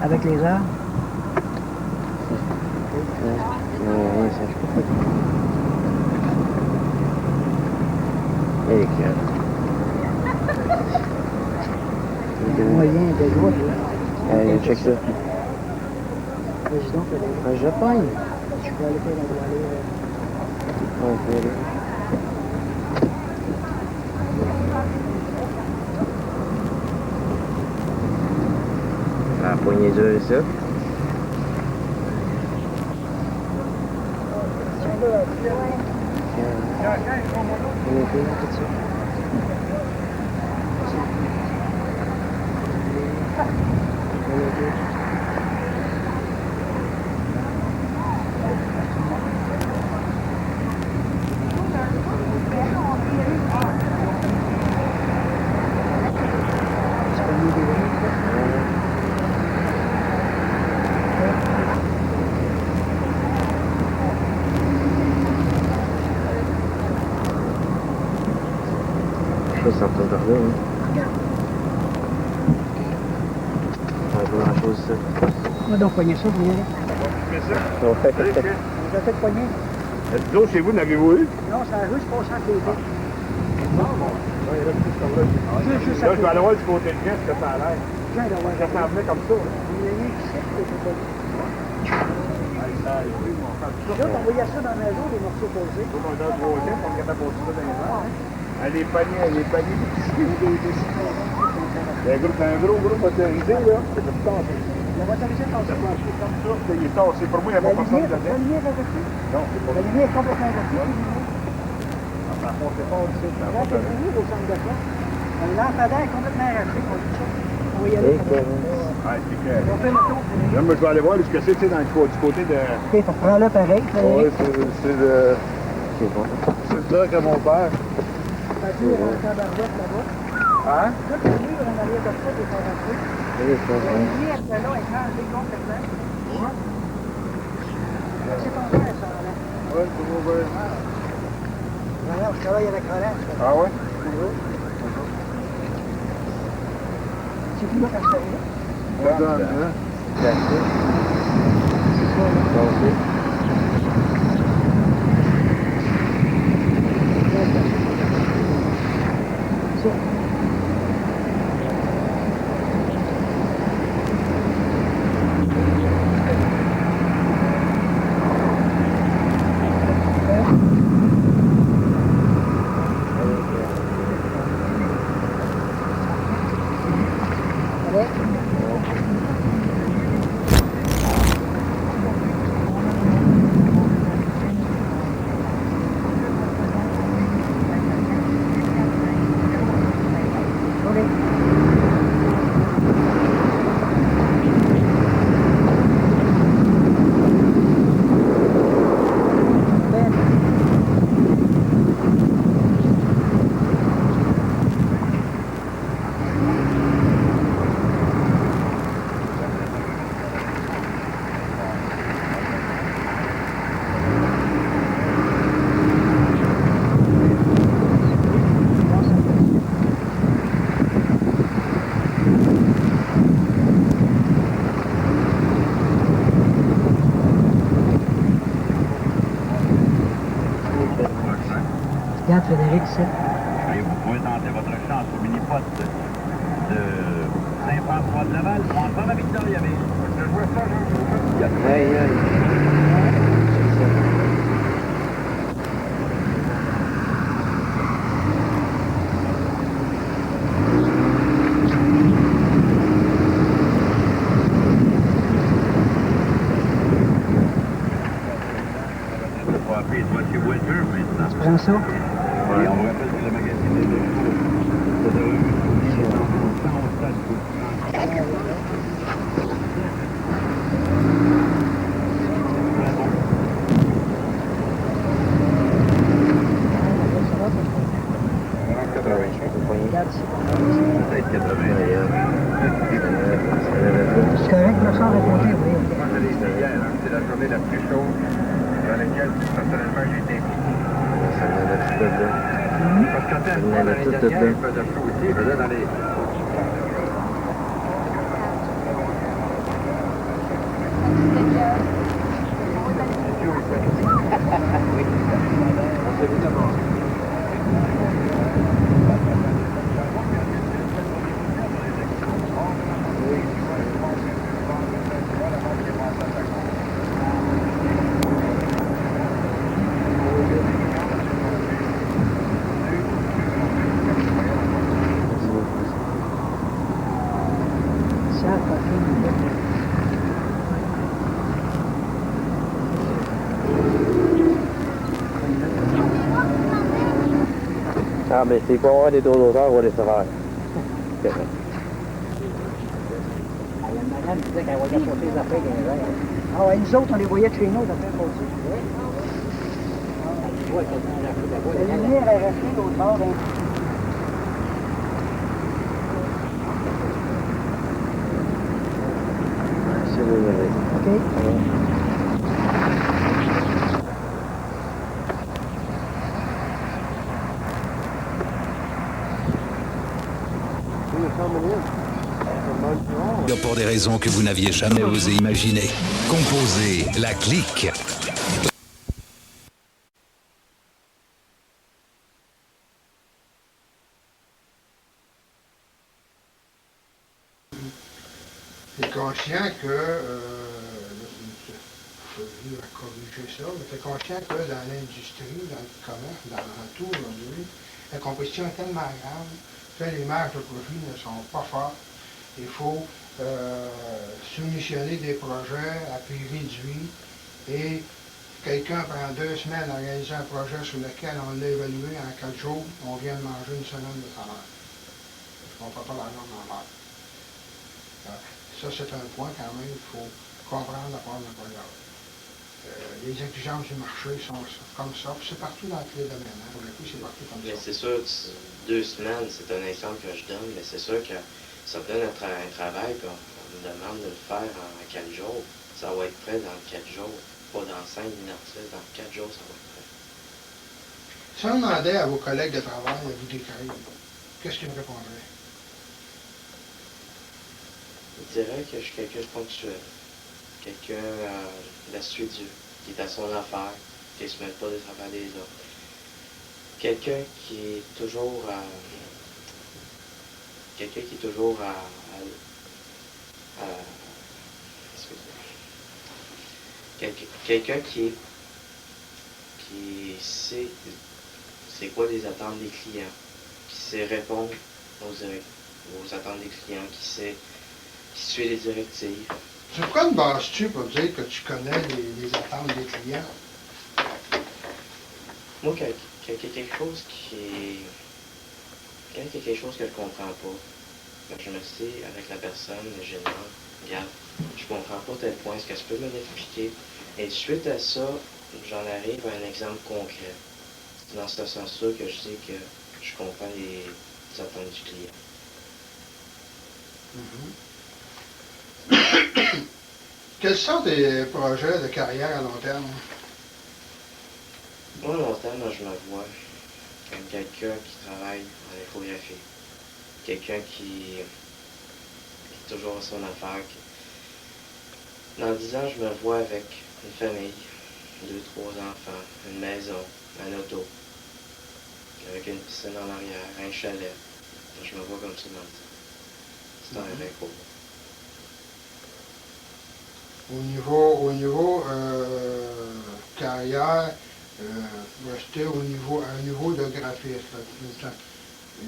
Avec les arbres. Ouais, ça je peux. Et Il y a moyen de l'eau, là. Allez, check ça. Vas-y donc, Je pogne. je vais aller faire la aller. Ouais, je vais aller. La poignée dure, ça. Ça en train de regarder, hein. Pas grand chose, ça. On va donc poigner ça, vous voyez. Ouais. Vous avez fait poigner? D'autres chez vous, n'avez-vous eu? Non, ça a juste passé entre les deux. Il reste plus comme là. Juste Là, je vais aller voir du côté de ce que ça a l'air. viens de voir. Ça s'en venait comme ça. Il y a eu ici, c'est pas. Ça a été, mon frère. Là, on voyait ça dans la maison, les morceaux posés. On est dans le troisième, on regarde pour ça dans les mains. Les paniers. Il y a un gros groupe motorisé, là. C'est tout tassé. La motorisée est tassée. Comme ça, il est tassé. Pour moi, il n'y a pas personne dedans. La lumière est restée. Non, c'est pas La lumière est complètement restée. ça. On ne sait pas où c'est. Là, c'est fini au centre de ça. Le lampadaire est complètement arraché. On va y aller. Ouais, c'est que... On fait le tour. Là, moi, je vais aller voir ce que c'est, tu sais, du côté de... OK, on prend là pareil. Oui, c'est le... C'est le truc à mon père. Ça dure en tabarouette là-bas. Hein? Là, le mur en arrière de ça, est arraché. La lumière de là est changée complètement. C'est ton père, ça, là. Oui, c'est mon père. Regarde, je travaille avec Roland. Ah ouais? C'est tout là quand je suis arrivé. Là, hein? Regarde Frédéric, ici. Et vous pouvez tenter votre chance au mini-pot de Saint-François-de-Laval pour entendre la Victoriaville. Je vois ça, Tu prends ça? Et on rappelle que le magazine est de C'est correct, le sang raconté, oui. Je l'ai dit hier, c'est la journée la plus chaude dans laquelle personnellement j'ai été impliqué. Parce qu'en temps, l'année dernière, il faisait chaud aussi, il faisait dans les... On s'est vu d'abord. Ah, mais c'est pour avoir des tours d'auteur, on va les faire. La madame disait qu'elle voyait passer les affaires dans les airs. Ah ouais, nous autres, on les voyait de chez nous, les affaires passer. La lumière est restée l'autre bord. C'est le OK. Pour des raisons que vous n'aviez jamais osé imaginer. Composez la clique. Tu es conscient que, je vais corriger ça, mais tu es conscient que dans l'industrie, dans le commerce, dans tout aujourd'hui, la compétition est tellement grande que les marges de profit ne sont pas fortes. Il faut soumissionner des projets à prix réduit et quelqu'un prend 2 semaines à réaliser un projet sur lequel on l'a évalué en 4 jours, on vient de manger une semaine de salaire. On ne fait pas l'argent dans l'air. Ça, c'est un point quand même qu'il faut comprendre de la part de l'employeur. Les exigences du marché sont comme ça, puis c'est partout dans tous les domaines. Hein. Pour le coup, c'est partout comme mais ça. c'est sûr, 2 semaines, c'est un exemple que je donne, mais c'est sûr que ça me donne un travail, puis on me demande de le faire en 4 jours. Ça va être prêt dans 4 jours. Pas dans 5 minutes, dans 4 jours, ça va être prêt. Si on demandait à vos collègues de travail à vous décrire, qu'est-ce qu'ils me répondraient? Je dirais que je suis quelqu'un de ponctuel. Quelqu'un d'assidu, qui est à son affaire, qui ne se mêle pas des travaux des autres. Quelqu'un qui est toujours quelqu'un qui sait c'est quoi les attentes des clients, qui sait répondre aux attentes des clients, qui suit les directives. Sur quoi te bases-tu pour dire que tu connais les attentes des clients? Moi, quand il y a quelque chose quand il y a quelque chose que je ne comprends pas, ben, je me dis avec la personne, le gérant, regarde, je ne comprends pas tel point, est-ce que tu peux me l'expliquer? Et suite à ça, j'en arrive à un exemple concret. C'est dans ce sens-là que je sais que je comprends les attentes du client. Quels sont tes projets de carrière à long terme? Moi, à long terme, je me vois comme quelqu'un qui travaille en infographie. Quelqu'un qui est toujours à son affaire. Dans 10 ans, je me vois avec une famille, 2, 3 enfants, une maison, un auto. avec une piscine en arrière, un chalet. Je me vois comme ça dans le temps. C'est un rêve pour moi. Au niveau carrière, rester à un niveau de graphiste. Là.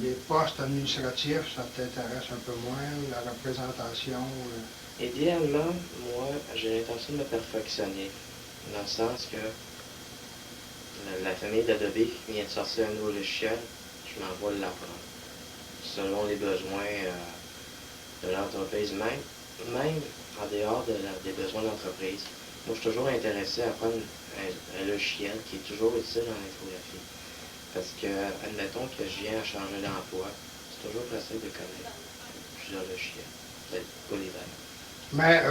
Les postes administratifs, ça t'intéresse un peu moins, la représentation. Idéalement, moi, j'ai l'intention de me perfectionner, dans le sens que la famille d'Adobe vient de sortir un nouveau logiciel, je m'en vais l'apprendre, selon les besoins de l'entreprise, même en dehors des besoins de l'entreprise. Moi, je suis toujours intéressé à apprendre un logiciel qui est toujours utile en infographie. Parce que, admettons que je viens à changer d'emploi, c'est toujours facile de connaître plusieurs logiciels, d'être polyvalent. Mais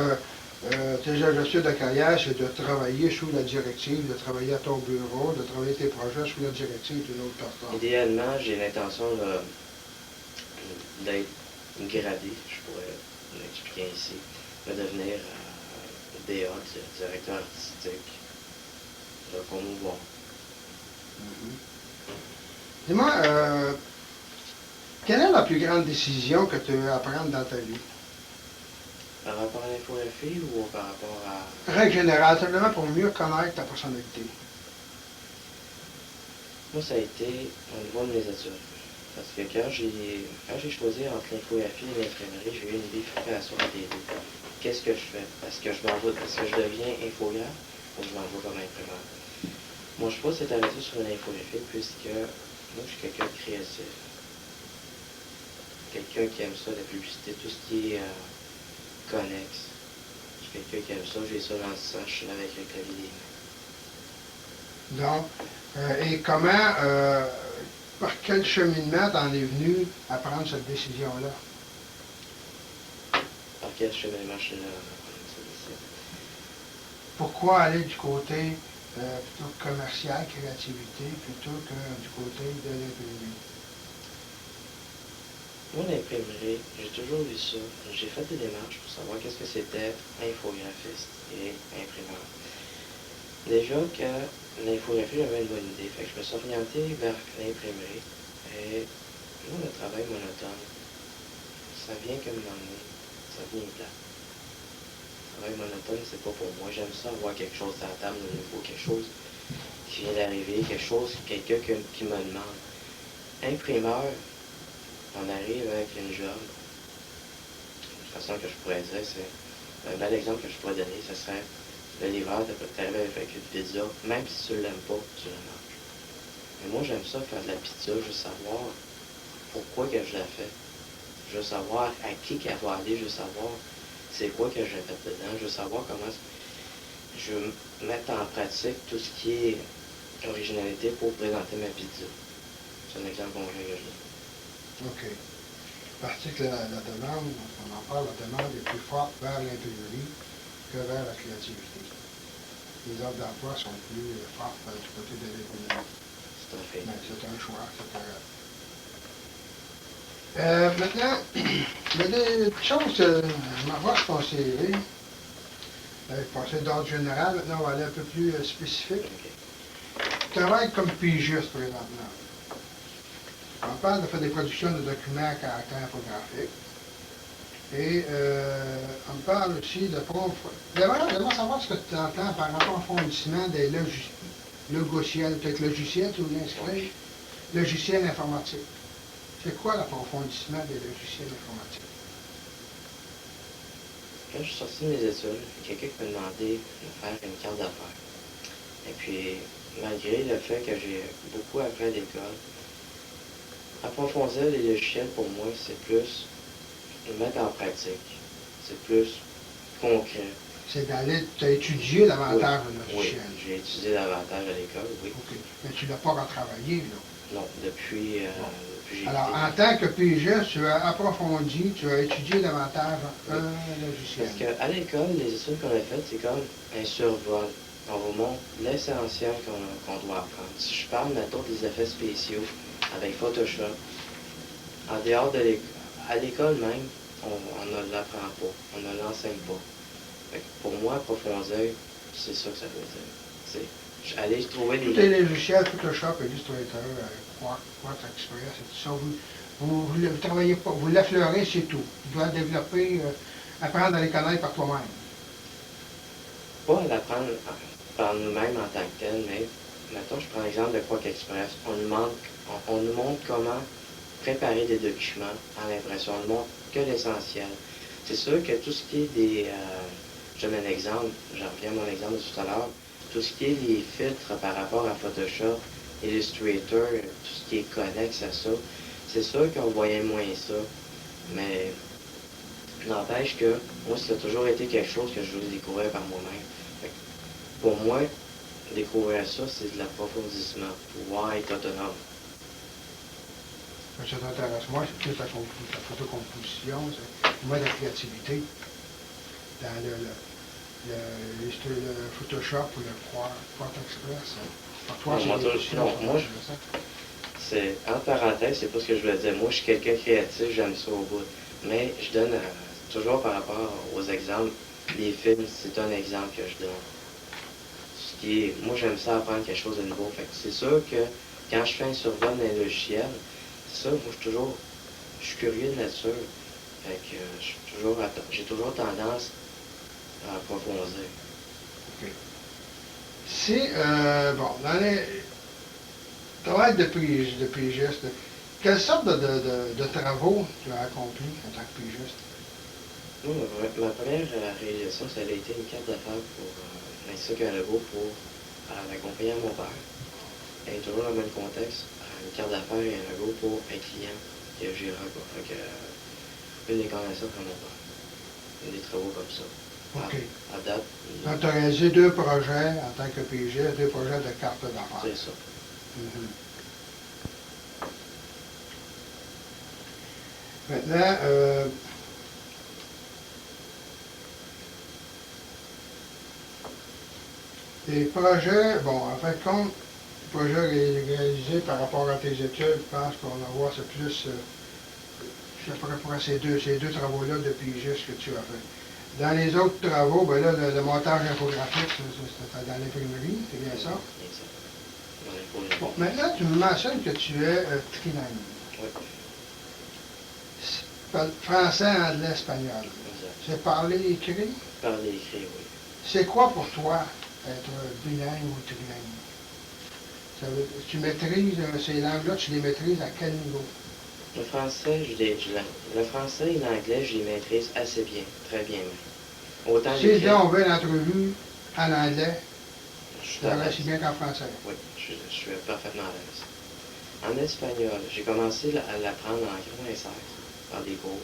tes objectifs de carrière, c'est de travailler sous la directive, de travailler à ton bureau, de travailler tes projets sous la directive d'une autre personne. Idéalement, j'ai l'intention d'être gradé, je pourrais l'expliquer ici, de devenir DA, directeur artistique, de promouvoir. Dis-moi, quelle est la plus grande décision que tu as eu à prendre dans ta vie? Par rapport à l'infographie ou par rapport à... Règle générale, simplement pour mieux connaître ta personnalité. Moi, ça a été au niveau de mes études. Parce que quand j'ai choisi entre l'infographie et l'imprimerie, j'ai eu une bifurcation entre les deux. Qu'est-ce que je fais? Parce que je deviens infographe ou je m'en vais comme imprimeur? Mon choix s'est arrêté sur l'infographie puisque moi, je suis quelqu'un de créatif. Quelqu'un qui aime ça, la publicité, tout ce qui est connexe. Je suis quelqu'un qui aime ça, j'ai ça dans le sang, je suis là avec le clavier des mains. Donc, et comment, par quel cheminement t'en es venu à prendre cette décision-là? Par quel cheminement je suis là à prendre cette décision? Pourquoi aller du côté plutôt commercial, créativité, plutôt que du côté de l'imprimerie? Moi, l'imprimerie, j'ai toujours vu ça. J'ai fait des démarches pour savoir qu'est-ce que c'était infographiste et imprimeur. Déjà que l'infographie, j'avais une bonne idée. Fait que je me suis orienté vers l'imprimerie. Et moi, le travail monotone, ça vient comme m'emmener. Ça vient plat. Le travail monotone, c'est pas pour moi. J'aime ça avoir quelque chose à la table de nouveau, quelque chose qui vient d'arriver, quelqu'un qui me demande. Imprimeur, on arrive avec une job. Une façon que je pourrais dire, c'est un bel exemple que je pourrais donner, ce serait le livreur t'arrives avec une pizza, même si tu ne l'aimes pas, tu la manges. Mais moi, j'aime ça faire de la pizza, je veux savoir pourquoi que je la fais. Je veux savoir à qui qu'elle va aller, je veux savoir c'est quoi que je vais mettre dedans, je veux savoir comment je veux mettre en pratique tout ce qui est originalité pour présenter ma pizza. C'est un exemple concret que je donne. OK. Parce que la demande, on en parle, la demande est plus forte vers l'imprimerie que vers la créativité. Les offres d'emploi sont plus fortes du côté de l'imprimerie. C'est un fait. Mais c'est un choix, c'est correct. Maintenant, il y a des choses que je m'en vois sur ton CV. Passer d'ordre général, maintenant on va aller un peu plus spécifique. Tu travailles comme pigiste présentement. On parle de faire des productions de documents à caractère infographique. Et on parle aussi de... D'abord savoir ce que tu entends par approfondissement des logiciels, peut-être logiciels, tu veux l'inscrire, logiciels informatiques. C'est quoi l'approfondissement des logiciels informatiques? Quand je suis sorti de mes études, il y a quelqu'un qui m'a demandé de faire une carte d'affaires. Et puis, malgré le fait que j'ai beaucoup appris à l'école, approfondir les logiciels, pour moi, c'est plus mettre en pratique. C'est plus concret. C'est d'aller, tu as étudié davantage le logiciel. Oui, j'ai étudié davantage à l'école, oui. OK. Mais tu ne l'as pas retravaillé, là? Non, depuis j'ai Alors, en tant que pigiste, tu as approfondi, tu as étudié davantage un logiciel. Parce qu'à l'école, les études qu'on a faites, c'est comme un survol. On vous montre l'essentiel qu'on doit apprendre. Si je parle, mettons, des effets spéciaux avec Photoshop, en dehors de l'école, à l'école même, on ne l'apprend pas, on ne l'enseigne pas. Fait que pour moi, approfondir, c'est ça que ça veut dire. C'est aller trouver Tous les logiciels, Photoshop, Illustrator, Quartz Express et tout ça, vous travaillez pas, vous l'affleurez, c'est tout. Tu dois développer, apprendre à les connaître par toi-même. Pas à l'apprendre par nous-mêmes en tant que tel, mais mettons, je prends l'exemple de Quartz Express. On nous montre comment préparer des documents à l'impression. On ne montre que l'essentiel. C'est sûr que tout ce qui est des... je donne un exemple, j'en reviens à mon exemple de tout à l'heure. Tout ce qui est les filtres par rapport à Photoshop, Illustrator, tout ce qui est connexe à ça, c'est sûr qu'on voyait moins ça. Mais n'empêche que moi, ça a toujours été quelque chose que je voulais découvrir par moi-même. Pour moi, découvrir ça, c'est de l'approfondissement, pouvoir être autonome. Ça t'intéresse. Moi, c'est plus la photocomposition, c'est moi la créativité. Dans le Photoshop ou le Quartz Express. Pour toi, moi, c'est, entre parenthèses, c'est pas ce que je voulais dire. Moi, je suis quelqu'un de créatif, j'aime ça au bout. Mais je donne toujours par rapport aux exemples. Les films, c'est un exemple que je donne. Ce qui est, moi, j'aime ça apprendre quelque chose de nouveau. Fait que c'est sûr que quand je fais un survol d'un logiciel, c'est ça, moi, je suis curieux de nature. Fait que j'ai toujours tendance à approfondir. OK. Si, bon, dans les travail de pigiste, quelle sorte de travaux tu as accompli en tant que pigiste? Moi, ma première réalisation, ça a été une carte d'affaires pour l'Institut Carlevo pour l'accompagner à mon père. Et toujours dans le même contexte, une carte d'affaires et un logo pour un client que j'ai rencontré. Fait que une des connaissances à mon père. Des travaux comme ça. OK. À date. Donc, tu as réalisé 2 projets en tant que pigiste, 2 projets de carte d'affaires. C'est ça. Maintenant, les projets, bon, en fin de compte, les projets réalisés par rapport à tes études, je pense qu'on en voit, c'est plus, c'est par rapport à ces deux travaux-là de pigiste que tu as fait. Dans les autres travaux, ben là, le montage infographique, c'est dans l'imprimerie, c'est bien ça? Bon, maintenant, tu me mentionnes que tu es trilingue. Oui. Français, anglais, espagnol. C'est parler, écrit? Parler, écrit, oui. C'est quoi pour toi être bilingue ou trilingue? Tu maîtrises ces langues-là, tu les maîtrises à quel niveau? Le français et l'anglais, je les maîtrise assez bien, très bien même. Autant si là, on veut une entrevue en anglais, tu parles aussi bien qu'en français. Oui, je suis parfaitement à l'aise. En espagnol, j'ai commencé à l'apprendre en 96 par des cours.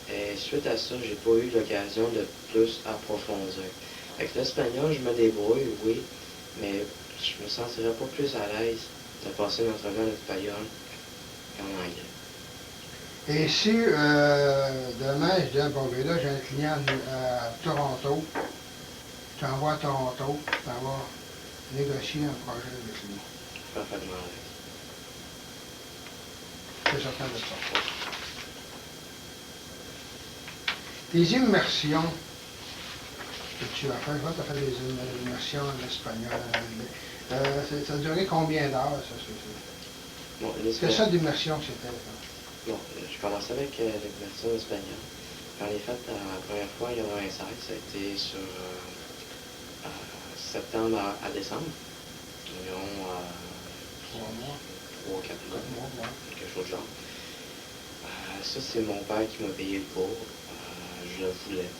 Et suite à ça, j'ai pas eu l'occasion de plus approfondir. Avec l'espagnol, je me débrouille, oui, mais je me sentirais pas plus à l'aise de passer une entrevue en espagnol qu'en anglais. Et si demain, je dis, bon, ben là, j'ai un client à Toronto, tu t'envoies à Toronto, tu t'en vas négocier un projet avec lui. Parfaitement à l'aise. C'est certain de ça. Tes immersions que tu as fait, tu as fait des immersions en espagnol, en anglais. Ça a duré combien d'heures, ça? Bon, quelle sorte d'immersion c'était? Bon, je commençais avec l'immersion espagnole. J'en ai fait la première fois en 96, ça a été sur septembre à décembre. Environ 3 mois. 3 ou 4 mois, quelque chose de genre. Ça, c'est mon père qui m'a payé le cours. Je le voulais.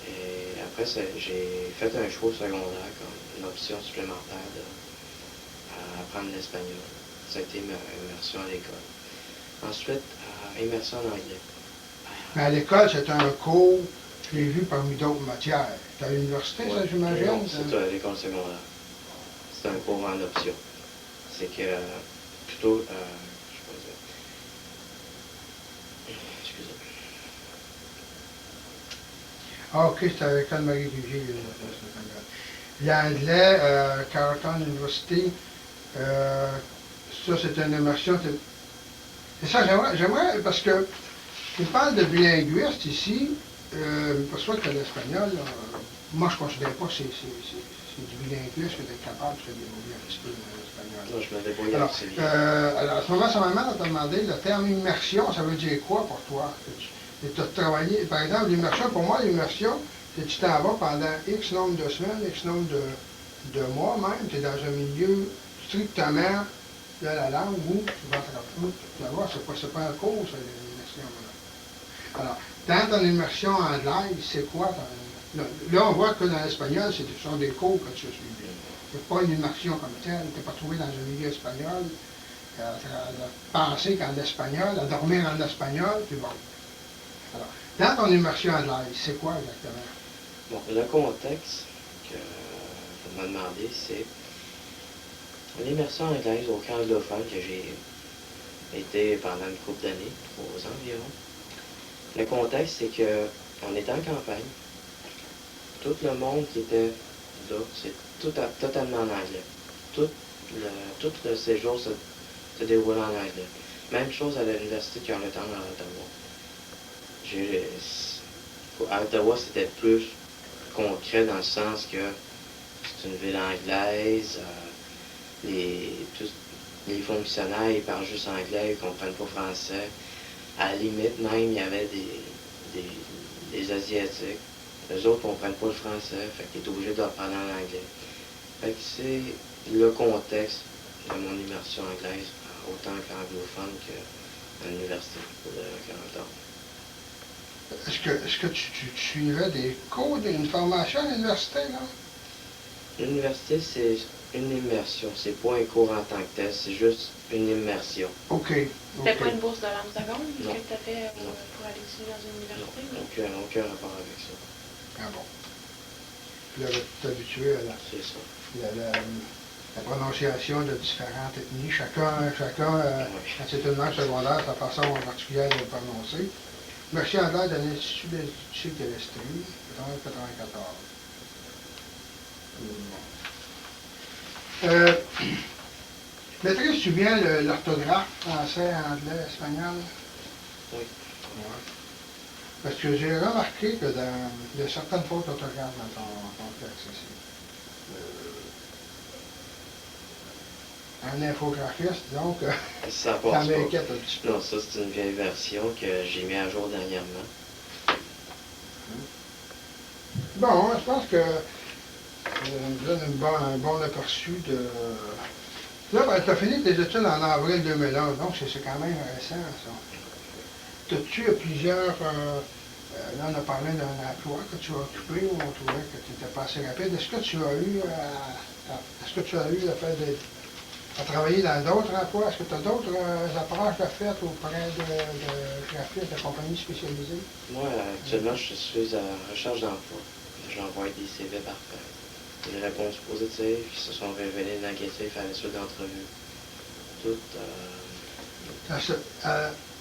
Et après, j'ai fait un choix secondaire comme une option supplémentaire d'apprendre l'espagnol. Ça a été ma immersion à l'école. Ensuite, immersion en anglais. Mais à l'école, c'est un cours prévu parmi d'autres matières. C'est à l'université, ça, j'imagine? Non, c'est à l'école secondaire. C'est un cours en option. C'est que, plutôt, je sais pas dire. Excusez. Ah, OK, c'est à l'école Marie-Curie. L'anglais, Carleton University, ça, c'est une immersion. C'est ça, j'aimerais, parce que tu parles de bilinguiste ici, parce que l'espagnol, moi, je ne considère pas que c'est du bilinguisme, est-ce que tu es capable de te débrouiller un petit peu en espagnol? Non, je me débrouille Alors, assez bien. alors, à ce moment, sa maman t'a demandé, le terme immersion, ça veut dire quoi pour toi? Et tu as travaillé, par exemple, l'immersion, pour moi, l'immersion, c'est que tu t'en vas pendant X nombre de semaines, X nombre de mois même, tu es dans un milieu strictement de la langue où tu vas voir, c'est pas un cours, c'est l'immersion. Alors, dans ton immersion anglaise, c'est quoi? Là, on voit que dans l'espagnol, ce sont des cours que tu as suivis. C'est pas une immersion comme telle, tu n'es pas trouvé dans un milieu espagnol, à penser qu'en espagnol, à dormir en espagnol, puis bon. Alors, dans ton immersion anglaise, c'est quoi exactement? Bon, le contexte que vous m'avez demandé, c'est l'immersion anglaise au camp anglophone que j'ai été pendant une couple d'années, 3 ans environ. Le contexte, c'est que on était en campagne. Tout le monde qui était là, c'est totalement en anglais. Tout le séjour se déroulait en anglais. Même chose à l'université Carleton à Ottawa. À Ottawa, c'était plus concret dans le sens que c'est une ville anglaise. Les fonctionnaires, ils parlent juste anglais, ils ne comprennent pas français. À la limite, même, il y avait des Asiatiques. Eux autres ne comprennent pas le français, fait qu'ils étaient obligés de leur parler en anglais. Fait que c'est le contexte de mon immersion anglaise, autant qu'anglophone qu'à l'université pour le Canada. Est-ce que tu suivais des cours, une formation à l'université, là? L'université, c'est une immersion. C'est pas un cours en tant que tel, c'est juste une immersion. OK. T'as pas une bourse de langue seconde? Non. Qu'est-ce que t'as fait pour aller étudier dans une université? Non, aucun rapport avec ça. Ah bon. Puis là, tu t'es habitué à la prononciation de différentes ethnies. Chacun quand c'est une langue secondaire, sa façon particulière de le prononcer. Merci en l'air de l'Institut d'éthique de l'Estrie, 1994. Maîtrise-tu bien l'orthographe français, anglais, espagnol? Oui. Ouais. Parce que j'ai remarqué que il y a certaines fautes d'orthographe dans ton texte ici. Un infographiste, donc, ça passe m'inquiète pas. un petit peu. Non, ça c'est une vieille version que j'ai mis à jour dernièrement. Bon, je pense que ça nous donne un bon aperçu de... Là, ben, tu as fini tes études en avril 2001, donc c'est quand même récent, ça. As-tu plusieurs... là, on a parlé d'un emploi que tu as occupé où on trouvait que tu n'étais pas assez rapide. Est-ce que tu as eu le fait à travailler dans d'autres emplois? Est-ce que tu as d'autres approches de fait auprès de graphistes, de compagnies spécialisées? Moi, actuellement, je suis à la recherche d'emploi. J'envoie des CV parfaits. Des réponses positives qui se sont révélées négatives à la suite d'entrevues.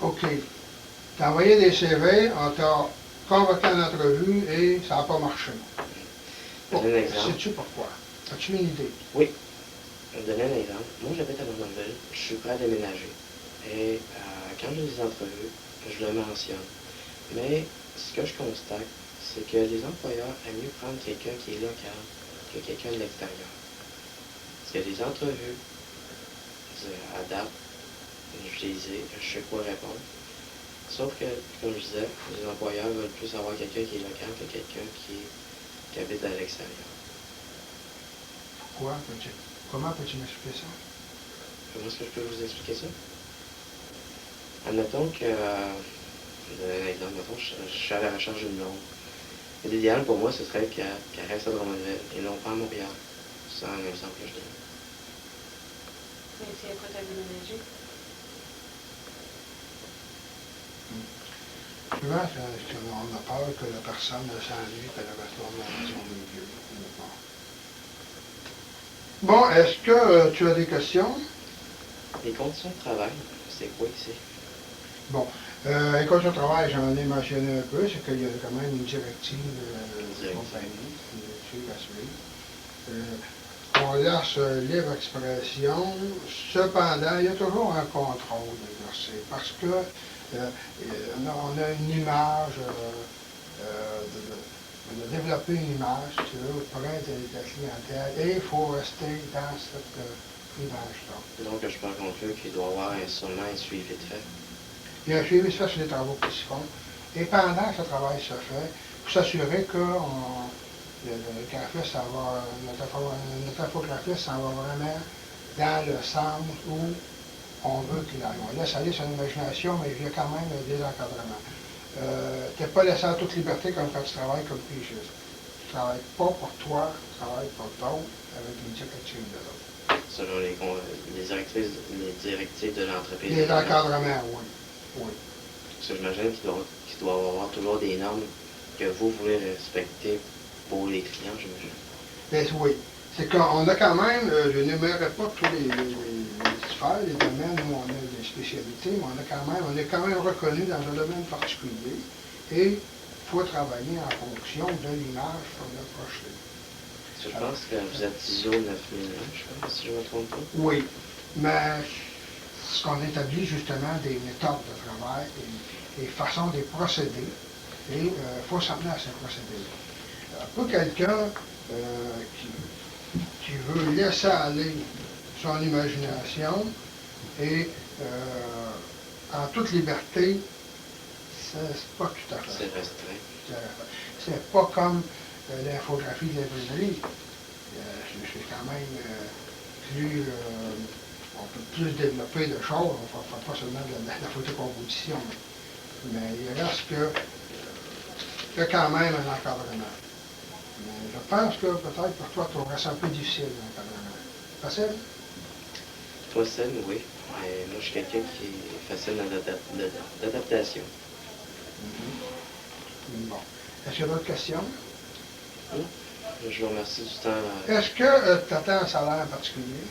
OK. Tu as envoyé des CV, on t'a convoqué en entrevue et ça n'a pas marché. Bon, un exemple. Sais-tu pourquoi? As-tu une idée? Oui. Je vais donner un exemple. Moi, j'habite à Drummondville. Je suis prêt à déménager. Et quand j'ai des entrevues, je le mentionne. Mais ce que je constate, c'est que les employeurs aiment mieux prendre quelqu'un qui est local que quelqu'un de l'extérieur. Parce que les entrevues, à date, je les ai, je sais quoi répondre. Sauf que, comme je disais, les employeurs veulent plus avoir quelqu'un qui est local que quelqu'un qui habite à l'extérieur. Pourquoi? Comment peux-tu m'expliquer ça? Comment est-ce que je peux vous expliquer ça? Admettons que, je suis à la recherche d'une blonde. L'idéal pour moi, ce serait qu'elle reste à Drummondville et non pas à Montréal. C'est un exemple que je donne. Mais si elle est prête à déménager? Souvent, on a peur que la personne s'ennuie, qu'elle retourne dans son milieu. Bon, est-ce que tu as des questions? Les conditions de travail, c'est quoi ici? Bon, les conditions de travail, j'en ai mentionné un peu, c'est qu'il y a quand même une directive de compagnie, une directive à suivre. On laisse libre expression, cependant, il y a toujours un contrôle exercé, parce que on a une image de développer une image, tu veux, auprès de la clientèle, et il faut rester dans cette image-là. Donc, je peux conclure qu'il doit y avoir sûrement un suivi de fait. Il y a un suivi sur les travaux qui se font. Et pendant que ce travail se fait, pour s'assurer que le graphiste, notre infographiste s'en va vraiment dans le sens où on veut qu'il aille. On laisse aller son imagination, mais il y a quand même des encadrements. Tu n'es pas laissé à toute liberté comme quand tu travailles comme pigiste. Tu ne travailles pas pour toi, tu travailles pour d'autres avec une directive de l'autre. Selon les directives de l'entreprise. Les encadrements, oui. Oui. Parce que j'imagine qu'il doit y avoir toujours des normes que vous voulez respecter pour les clients, j'imagine. Bien, oui. C'est qu'on a quand même, je n'énumérerai pas tous les sphères, les domaines où on a des spécialités, mais on est quand même reconnu dans un domaine particulier et il faut travailler en fonction de l'image qu'on a projetée. Je pense que vous êtes ISO 9001, je pense, si je ne me trompe pas. Oui, mais ce qu'on établit justement des méthodes de travail et façons de procéder, et il faut s'en tenir à ces procédés. Pour quelqu'un qui veut laisser aller son imagination et en toute liberté, c'est pas tout à fait. C'est restreint. C'est pas comme l'infographie de l'imprimerie. C'est quand même plus... on peut plus développer de choses, on ne fait pas seulement de la photocomposition. Mais il reste que il y a quand même un encadrement. Mais je pense que peut-être pour toi, tu aurais ça un peu difficile, l'encadrement. Facile? Facile, oui. Mais moi, je suis quelqu'un qui est facile d'adaptation. Bon. Est-ce qu'il y a d'autres questions? Oui. Je vous remercie du temps. Est-ce que tu attends un salaire particulier?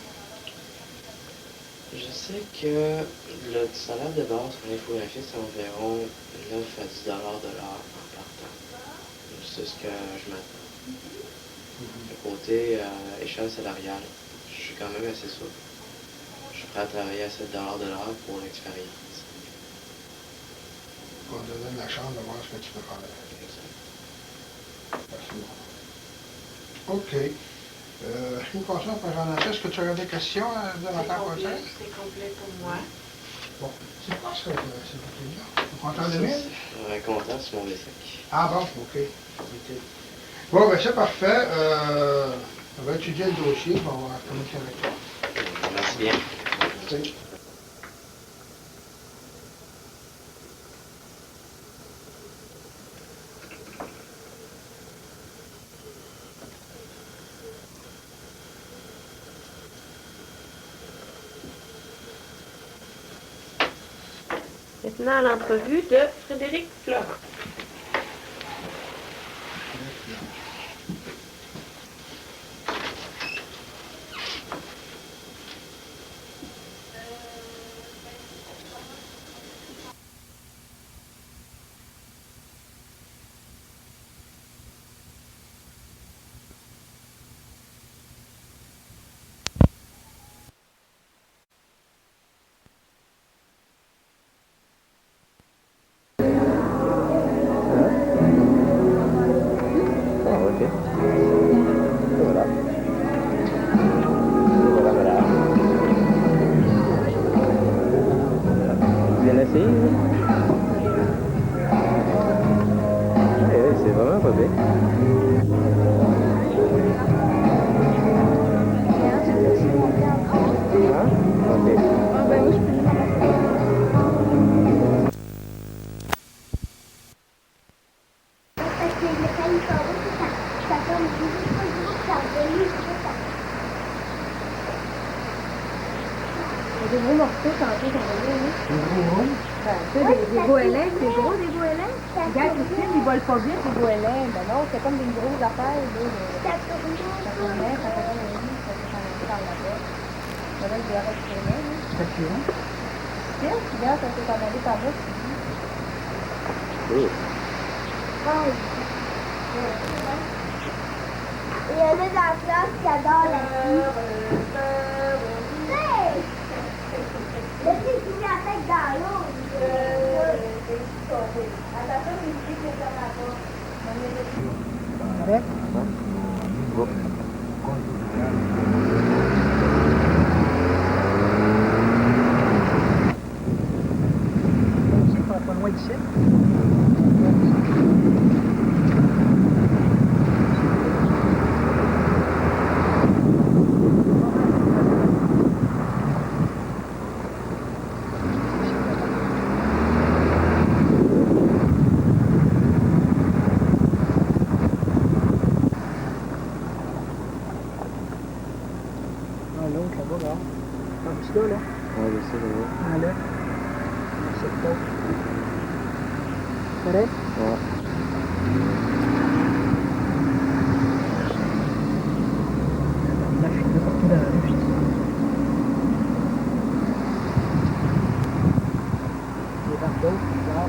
Je sais que le salaire de base pour l'infographiste, c'est environ 9 à 10 $ de l'heure en partant. C'est ce que je m'attends. Côté échelle salariale, je suis quand même assez souple. Je suis prêt à travailler à 7 $ de l'heure pour l'expérience. On te donne la chance de voir ce que tu peux faire. OK. Une question pour Jean-Nathan. Est-ce que tu as des questions de ma part? C'est complet pour moi. Bon. C'est quoi ça, ce bouquin-là? Le compteur de mille? Un compteur sur mon V5. Ah bon, OK. Bon, ben c'est parfait. On va étudier le dossier, on va communiquer avec toi. Merci bien. Merci. Maintenant, l'entrevue de Frédéric Florent. Des gros morceaux tantôt qu'on voyait, oui. Des goélands, des gros des goélands. Regarde, Christine, ils volent pas vite, les goélands. Ben non, c'est comme des grosses affaires, là. Ça tournait, ça faisait un lit, ça s'en allait par là-bas. Là, il y aurait le goéland, là. C'est qui, hein? Tiens, regarde, ça s'est en allé par là, tu dis. Il y en a dans la classe qui adorent la fille. Le fille qui met la tête dans l'eau. Attention, il dit que ça va pas. Correct? Pas loin d'ici. L'autre là-bas, là. Comme ça, là. Ouais, je sais, là. Là. C'est le top. Correct? Ouais. Là, je suis partout dans la rue, je dis. Les barres d'autres, là.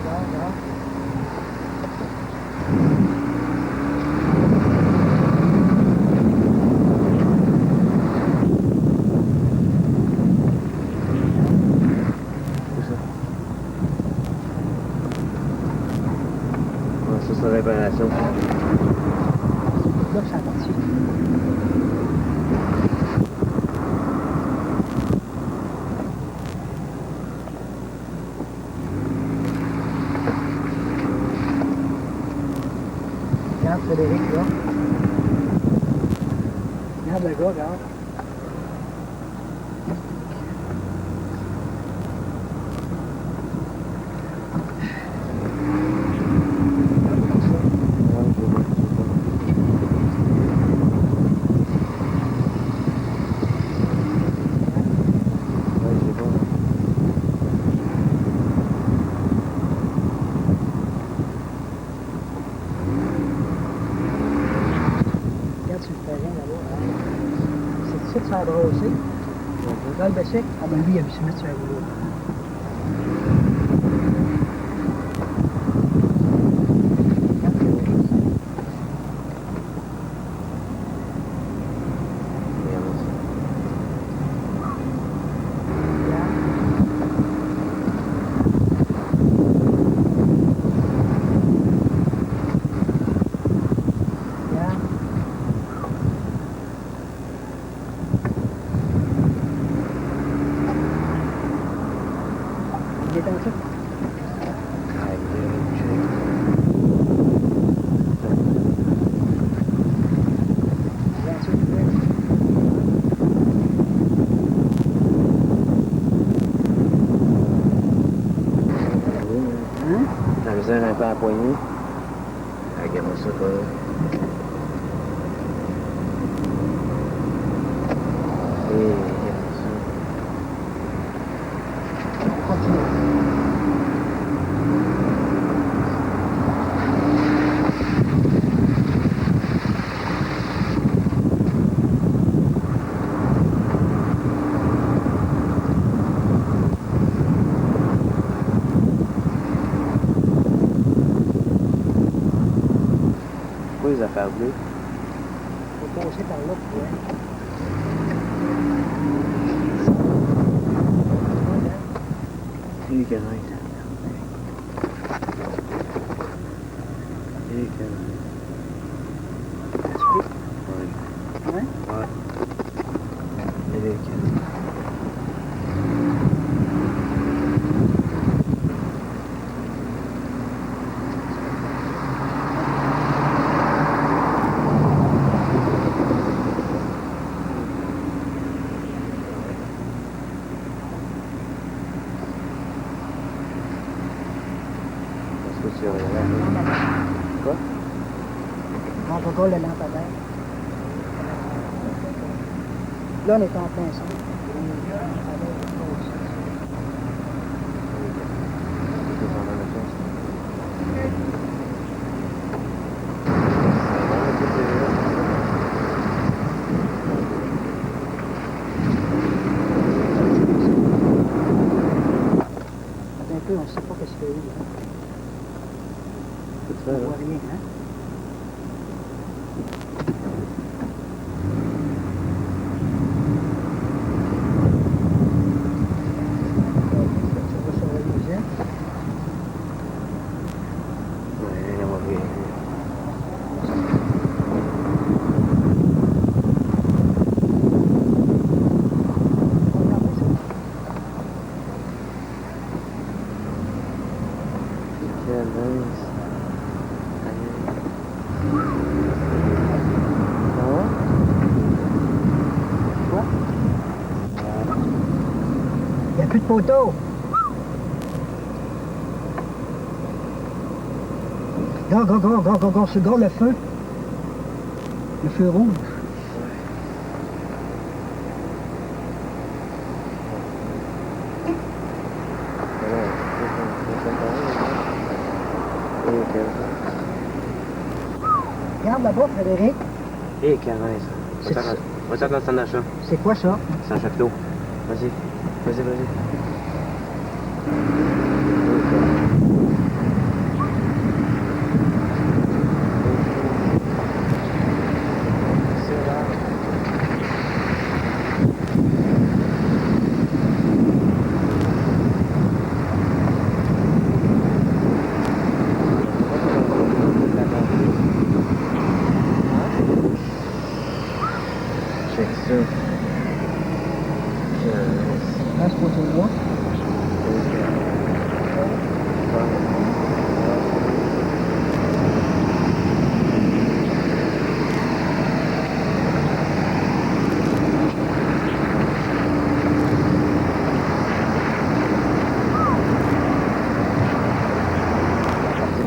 Ça, c'est la réparation. Là, c'est parti. Regarde Frédéric, là. Regarde le gars, regarde. Regarde sur le terrain là-bas. C'est ça de faire brosser. Dans le Bessic, ah ben lui, il a vu se mettre sur un rouleau. Il est en dessous. La misère un peu à la poignée. Regarde ça, quoi. Et regarde ça. Continue. Pourquoi les affaires bleues? Faut passer par là, tu vois. Les canards. Les canards. Ouais? Ouais. Et les canards. Est-ce que tu regardes? Quoi? On contrôle le lampadaire. Là, on est en plein son. Un peu, on ne sait pas qu'est-ce qu'il y a eu. Hein. On ne voit rien, hein? Ça va sur la deuxième. plus de poteau. Gars, seconde le feu. Le feu rouge. Regarde là-bas, Frédéric. Hé, Caresse. Va t'en dans ça. C'est quoi ça? C'est un château. Vas-y.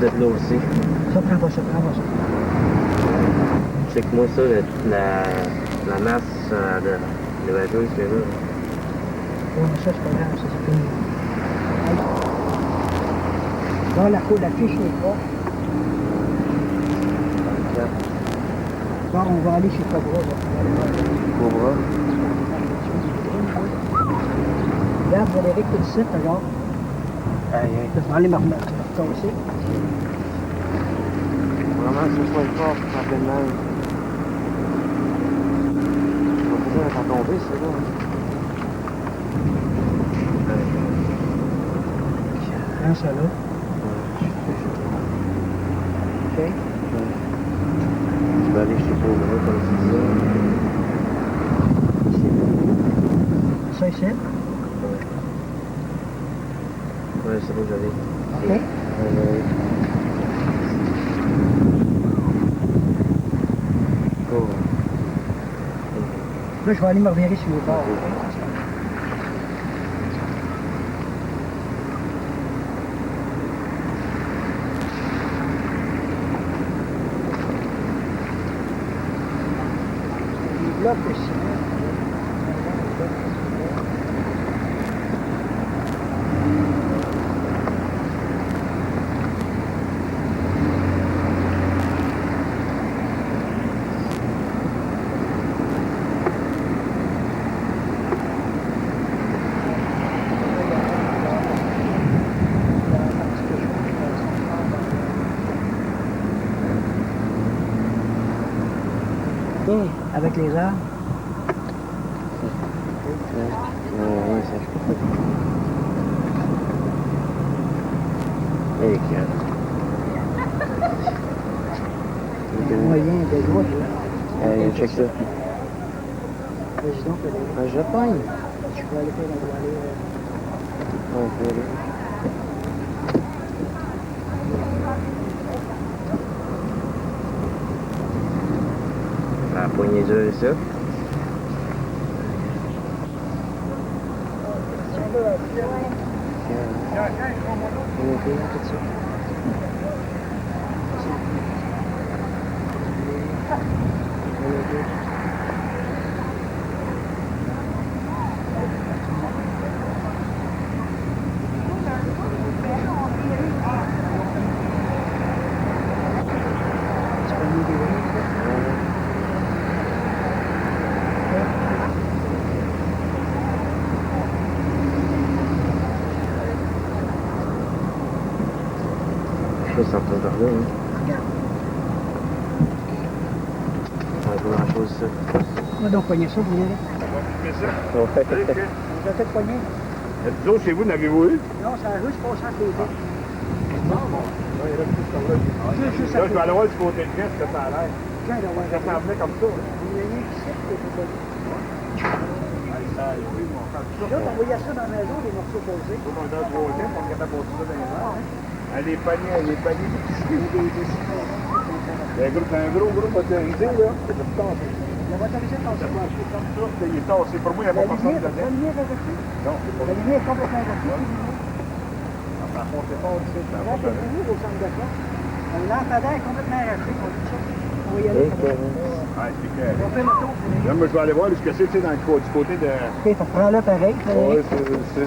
De l'eau aussi. Ça prend pas. Check-moi ça, la masse de l'évacueuse qui est là. Oui, mais ça, c'est pas grave, ça, c'est fini. Dans la cour d'affiche, les pas. Bon, on va aller chez Cobra. Cobra? Regarde, Frédéric, tout de suite, alors. Je vais aller me remettre aussi. Vraiment, c'est pas fort, en pleine neige. On va peut-être en tomber, c'est là. Prends ça là. OK. Je vais aller chez Cobra, comme tu disais. Ça ici? Ouais, c'est là où j'allais. OK. Là, je vais aller me revirer sur le bord. Là, aussi. Avec les arbres. Ouais, ça je peux. Et Il y a moyen de droite, là. Check ça. Vas-y donc, Je pogne. je vais aller faire On peut aller. La poignée dure, ça. Ça en train de regarder, hein. Pas grand-chose, ça. On va donc poigner ça, vous voulez? Ouais. Vous avez fait poigner? Vous autres, chez vous, n'avez-vous eu? Non, c'est un russe passant les deux. Non, bon. Il reste plus par là. Là, je vais aller voir du côté de l'est, ça a l'air. Ça s'en venait comme ça. Il y a rien ici, c'est pas bon. Ça a été, mon frère. Là, t'envoyais ça dans la maison, des morceaux posés. Faut qu'on est dans le troisième, on est capable de ça dans les airs. Les paniers. Un gros motorisé, là, c'est tout tenter. La boîte à visite, on sait pas. Il est tassé. Pour moi, il n'y a pas personne dedans. La lumière est restée. Non, c'est pas La lumière est complètement restée. Par contre, c'est pas ici. Là, c'est fini au centre de classe. Le lampadaire est complètement arraché. On va y aller. Ouais, c'est clair. On fait le tour. Là, moi, je vais aller voir ce que c'est, tu sais, du côté de... OK, ça prend là pareil. Oui, c'est